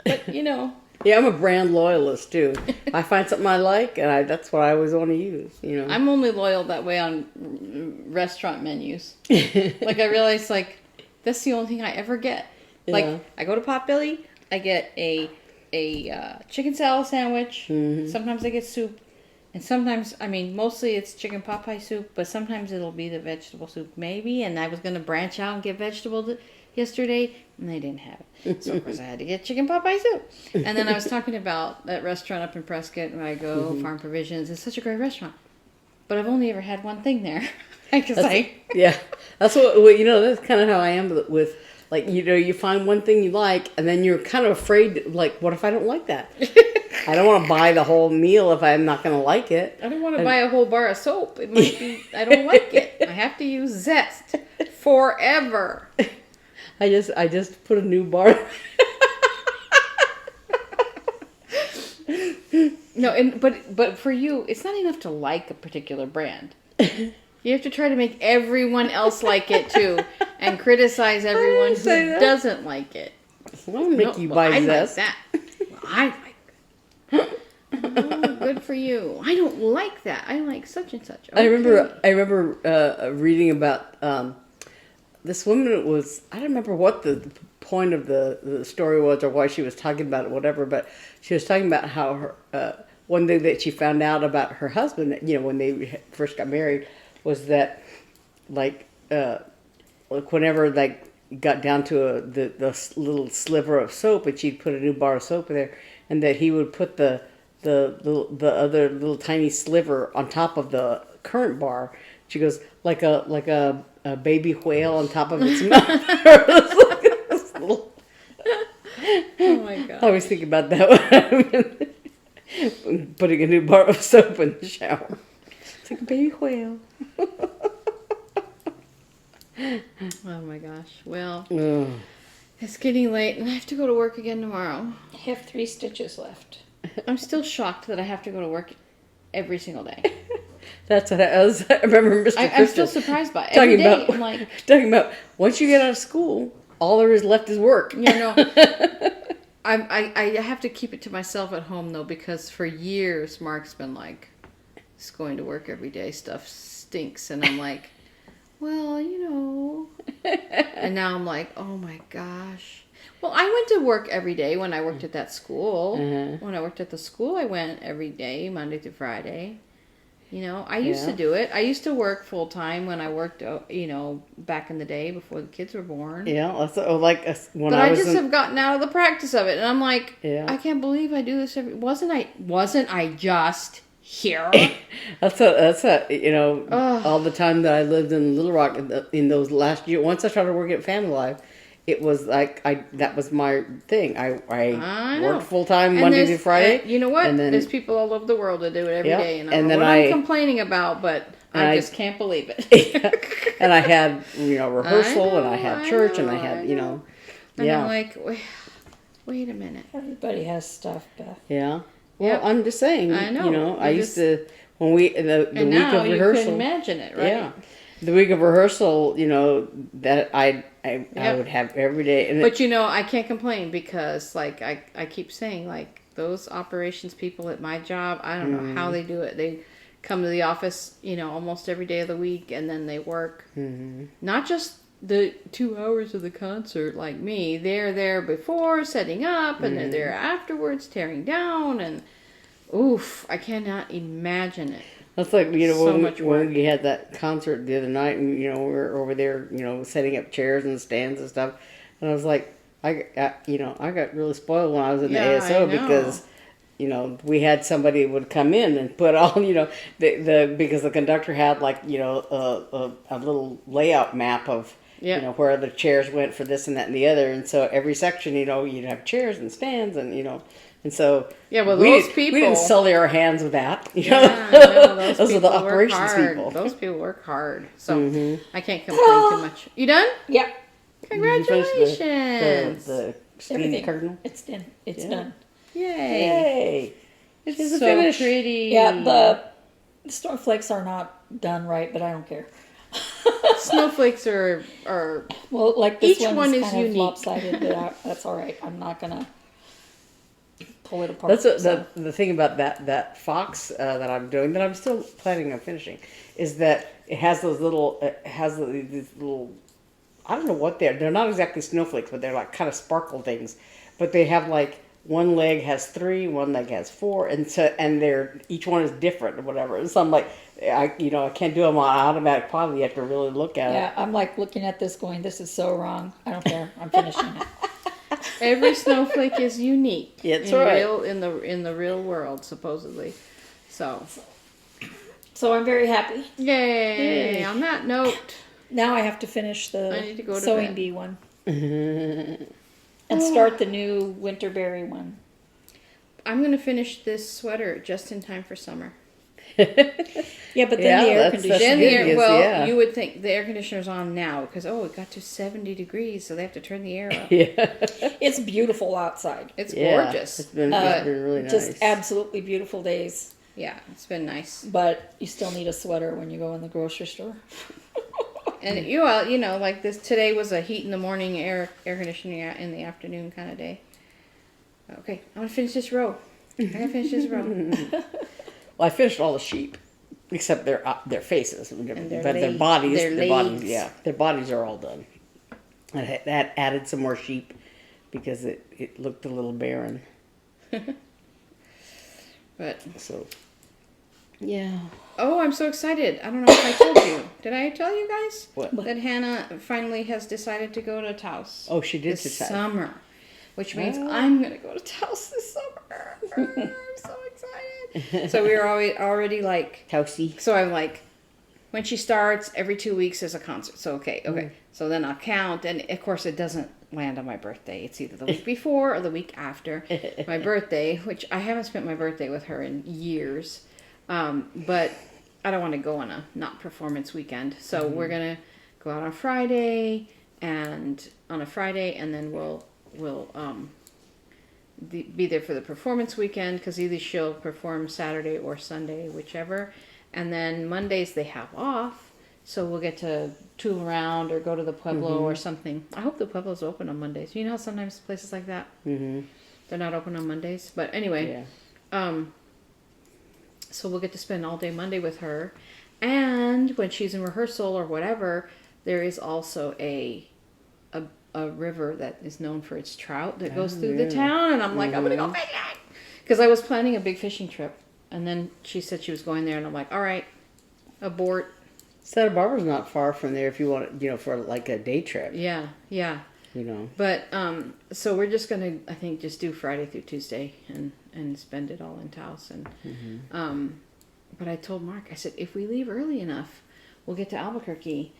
But, you know. Yeah, I'm a brand loyalist too. I find something I like, and that's what I always want to use. You know, I'm only loyal that way on restaurant menus. Like, I realize, like, that's the only thing I ever get. Like, Yeah. I go to Potbelly, I get a chicken salad sandwich. Sometimes I get soup. And sometimes, I mean, mostly it's chicken pot pie soup, but sometimes it'll be the vegetable soup, maybe. And I was going to branch out and get vegetable yesterday, and they didn't have it. So, of course, I had to get chicken pot pie soup. And then I was talking about that restaurant up in Prescott where I go, Farm Provisions. It's such a great restaurant. But I've only ever had one thing there. yeah, that's what you know. That's kind of how I am with, like, you know, you find one thing you like, and then you're kind of afraid, like, what if I don't like that? I don't want to buy the whole meal if I'm not going to like it. I don't want to buy a whole bar of soap. It might be, I don't like it. I have to use Zest forever. I just put a new bar. No, but for you, it's not enough to like a particular brand. You have to try to make everyone else like it too, and criticize everyone who doesn't like it. Well, make you buy I Zest. like that. Well, I like that. Oh, good for you. I don't like that. I like such and such. Okay. I remember reading about this woman. Was I don't remember what the point of the story was or why she was talking about it, whatever. But she was talking about how her one thing that she found out about her husband, you know, when they first got married, was that like whenever like got down to the little sliver of soap, and she'd put a new bar of soap in there, and that he would put the other little tiny sliver on top of the current bar. She goes like a baby whale on top of its mouth. Oh my god. I always think about that when putting a new bar of soap in the shower. It's like a baby whale. Oh my gosh. Well, Ugh. it's getting late, and I have to go to work again tomorrow. I have 3 stitches left. I'm still shocked that I have to go to work every single day. That's what I remember Mr. I'm still surprised by it. talking Every day, about I'm like, talking about once you get out of school, all there is left is work. you know, I have to keep it to myself at home though, because for years Mark's been like, "It's going to work every day. Stuff stinks," and I'm like, "Well, you know," and now I'm like, "Oh my gosh." Well, I went to work every day when I worked at that school. When I worked at the school, I went every day, Monday through Friday. You know, I used to do it. I used to work full time when I worked, you know, back in the day before the kids were born. Yeah, that's like when But I I was just have gotten out of the practice of it, and I'm like, Yeah. I can't believe I do this every. Wasn't I just here? that's you know, all the time that I lived in Little Rock in those last year. Once I started working at Family Life, it was like that was my thing. I know. worked full time Monday through Friday. You know what? And then, there's people all over the world that do it every day, and I don't and know then what I'm complaining about, but I just can't believe it. and I had rehearsal, I know, and I had church, and I I had know. And I'm like, wait a minute. Everybody has stuff, Beth. Yeah. Well, Yep. I'm just saying. I know. You know, I You used to when we the And week now of you rehearsal. can imagine it, right? Yeah. The week of rehearsal, you know, that I would have every day. And But you know, I can't complain because, like, I keep saying, like, those operations people at my job, I don't know how they do it. They come to the office, you know, almost every day of the week, and then they work not just the 2 hours of the concert, like me, they're there before setting up, and they're there afterwards tearing down, and oof, I cannot imagine it. That's like, you know, So much work. when we had that concert the other night, and, you know, we were over there, you know, setting up chairs and stands and stuff. And I was like, you know, I got really spoiled when I was in the Yeah, ASO I know. because, you know, we had somebody would come in and put all, you know, because the conductor had, like, you know, a little layout map of, Yeah. you know, where the chairs went for this and that and the other. And so every section, you know, you'd have chairs and stands and, you know, and so Yeah, well, we those didn't- people- we didn't sully our hands with that. You know? Yeah, no, those Those are the people work operations hard. people. Those people work hard, so I can't complain too much. You done? Yeah, Congratulations! The steam everything. kernel. It's done. It's Yeah. done. Yay! Yay! It is a So finish. pretty. Yeah, the snowflakes are not done right, but I don't care. Snowflakes are Well, like this Each one's one is kind of unique. lopsided, but that's all right. I'm not gonna pull it apart. That's so. the thing about that fox that I'm doing that I'm still planning on finishing is that it has these little I don't know what they're not exactly snowflakes, but they're like kind of sparkle things, but they have like one leg has 3, one leg has 4, and they're each one is different or whatever. And so I'm like, I can't do them on automatic pilot. You have to really look at Yeah, it. I'm like looking at this going, this is so wrong. I don't care. I'm finishing it. every snowflake is unique. That's in right. In the real world, supposedly. So, So I'm very happy. yay! Yay. On that note, Now I have to finish I need to go the to sewing bed. bee one. And start the new winterberry one. I'm gonna finish this sweater just in time for summer. Yeah, but then Yeah, the air that's conditioner. Then good news, yeah. you would think the air conditioner's on now because it got to 70 degrees, so they have to turn the air up. Yeah. It's beautiful outside. It's Yeah, gorgeous. It's been really nice. Just absolutely beautiful days. Yeah, it's been nice. But you still need a sweater when you go in the grocery store. And you know, like this today was a heat in the morning, air conditioning in the afternoon kind of day. Okay, I'm gonna finish this row. I gotta finish this row. Well, I finished all the sheep, except their faces, their but their legs. bodies, Their their bodies, legs. yeah, their bodies are all done. I had added some more sheep because it looked a little barren. But So, yeah. oh, I'm so excited! I don't know if I told you. Did I tell you guys What? that Hannah finally has decided to go to Taos? Oh, she did this decide. summer, which means Oh. I'm gonna go to Taos this summer. I'm so excited. So we were already like. Toasty. So I'm like, when she starts, every 2 weeks is a concert. So okay. So then I'll count, and of course it doesn't land on my birthday. It's either the week before or the week after my birthday, which I haven't spent my birthday with her in years. But I don't want to go on a not performance weekend. So we're gonna go out on Friday, and then we'll be there for the performance weekend because either she'll perform Saturday or Sunday, whichever. And then Mondays they have off, so we'll get to tool around or go to the Pueblo or something. I hope the Pueblo's open on Mondays. You know how sometimes places like that, they're not open on Mondays. But anyway, Yeah. so we'll get to spend all day Monday with her. And when she's in rehearsal or whatever, there is also a river that is known for its trout that goes through the town. And I'm like, I'm going to go fishing. Because I was planning a big fishing trip. And then she said she was going there. And I'm like, all right, abort. Santa Barbara's not far from there if you want, for like a day trip. Yeah. But, so we're just going to, I think, just do Friday through Tuesday and spend it all in Taos. And, but I told Mark, I said, if we leave early enough, we'll get to Albuquerque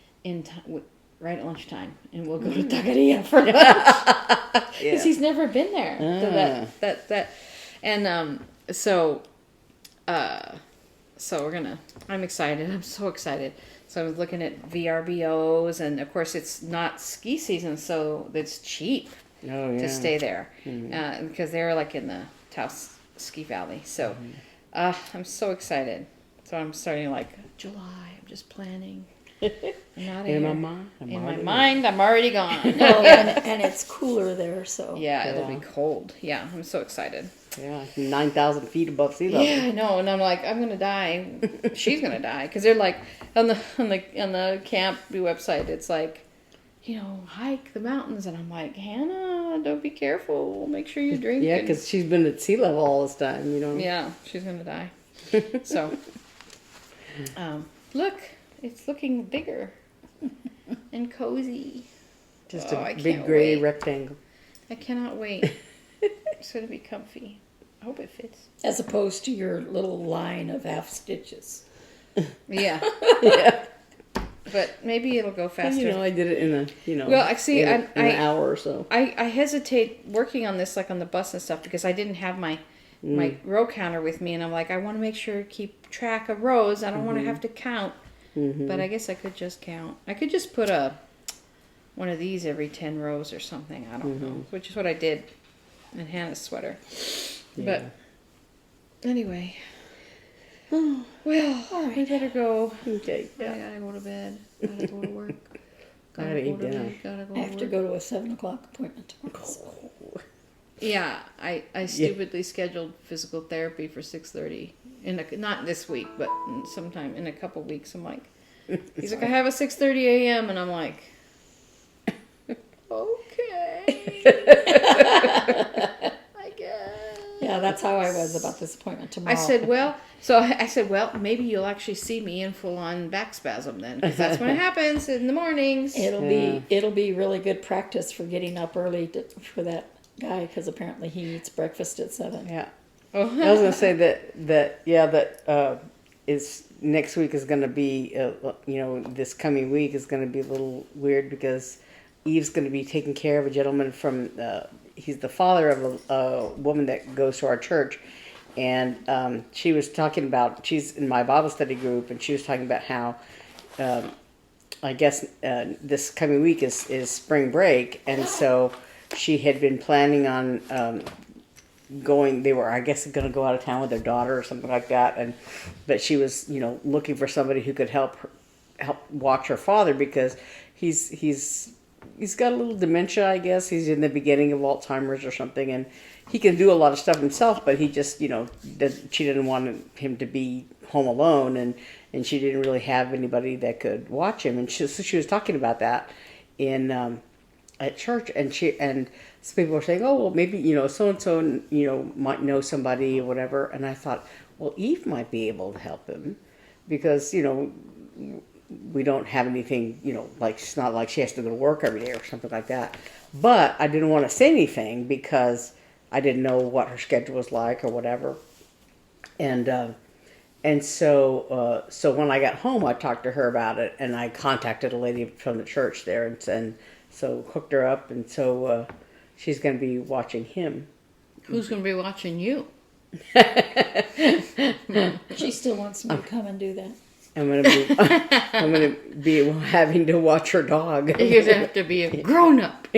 right at lunchtime, and we'll go to Taqueria for lunch. Because he's never been there. So we're gonna. I'm excited. I'm so excited. So I was looking at VRBOs, and of course it's not ski season, so it's cheap to stay there because they're like in the Taos Ski Valley. So I'm so excited. So I'm starting like July. I'm just planning. I'm not In my here. mind. In my mind, I'm already gone. Oh, and it's cooler there, so. Yeah, it'll be cold. Yeah, I'm so excited. Yeah, 9,000 feet above sea level. Yeah, I know, and I'm like, I'm gonna die. She's gonna die because they're like on the camp website. It's like hike the mountains. And I'm like, Hannah, don't be careful. Make sure you drink. Yeah, because she's been at sea level all this time, Yeah, she's going to die. So, look, it's looking bigger and cozy. Just I a big can't gray wait. rectangle. I cannot wait. It's going to be comfy. I hope it fits. As opposed to your little line of half stitches. Yeah. Yeah. But maybe it'll go faster. I did it in a, Well, I see. in an hour or so. I hesitate working on this like on the bus and stuff because I didn't have my row counter with me, and I'm like, I want to make sure keep track of rows. I don't want to have to count. But I guess I could just count. I could just put one of these every 10 rows or something. I don't know, which is what I did in Hannah's sweater. Yeah. But anyway, well, we better go. Okay. I Yeah. gotta go to bed. Gotta go to work. Gotta eat dinner. bed, gotta go I have to work. go to a 7 o'clock appointment tomorrow. So. Yeah, I stupidly scheduled physical therapy for 6:30. Not this week, but sometime in a couple weeks. I'm like, he's like, I have a 6:30 a.m. and I'm like, okay, I guess. Yeah, that's how I was about this appointment tomorrow. I said, well, maybe you'll actually see me in full on back spasm then, because that's when it happens in the mornings. It'll be really good practice for getting up early for that guy, because apparently he eats breakfast at 7. Yeah. Oh. I was gonna say that is next week is gonna be this coming week is gonna be a little weird because Eve's gonna be taking care of a gentleman from he's the father of a woman that goes to our church, and she was talking about, she's in my Bible study group, and she was talking about how I guess this coming week is spring break, and so she had been planning on going. They were, I guess, going to go out of town with their daughter or something like that, but she was, looking for somebody who could help watch her father because he's got a little dementia, I guess. He's in the beginning of Alzheimer's or something, and he can do a lot of stuff himself, but he just, she didn't want him to be home alone, and she didn't really have anybody that could watch him, and she was talking about that at church, and some people were saying, oh, well, maybe, so-and-so, might know somebody or whatever. And I thought, well, Eve might be able to help him because, we don't have anything, like, it's not like she has to go to work every day or something like that. But I didn't want to say anything because I didn't know what her schedule was like or whatever. And so when I got home, I talked to her about it, and I contacted a lady from the church there, and so hooked her up, and so she's going to be watching him. Who's going to be watching you? She still wants me to come and do that. I'm gonna be having to watch her dog. You're going to have to be a grown-up.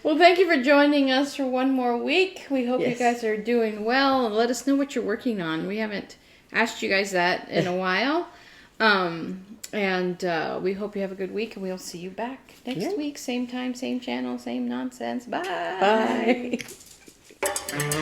Well, thank you for joining us for one more week. We hope you guys are doing well, and let us know what you're working on. We haven't asked you guys that in a while. And we hope you have a good week, and we'll see you back next week. Same time, same channel, same nonsense. Bye. Bye.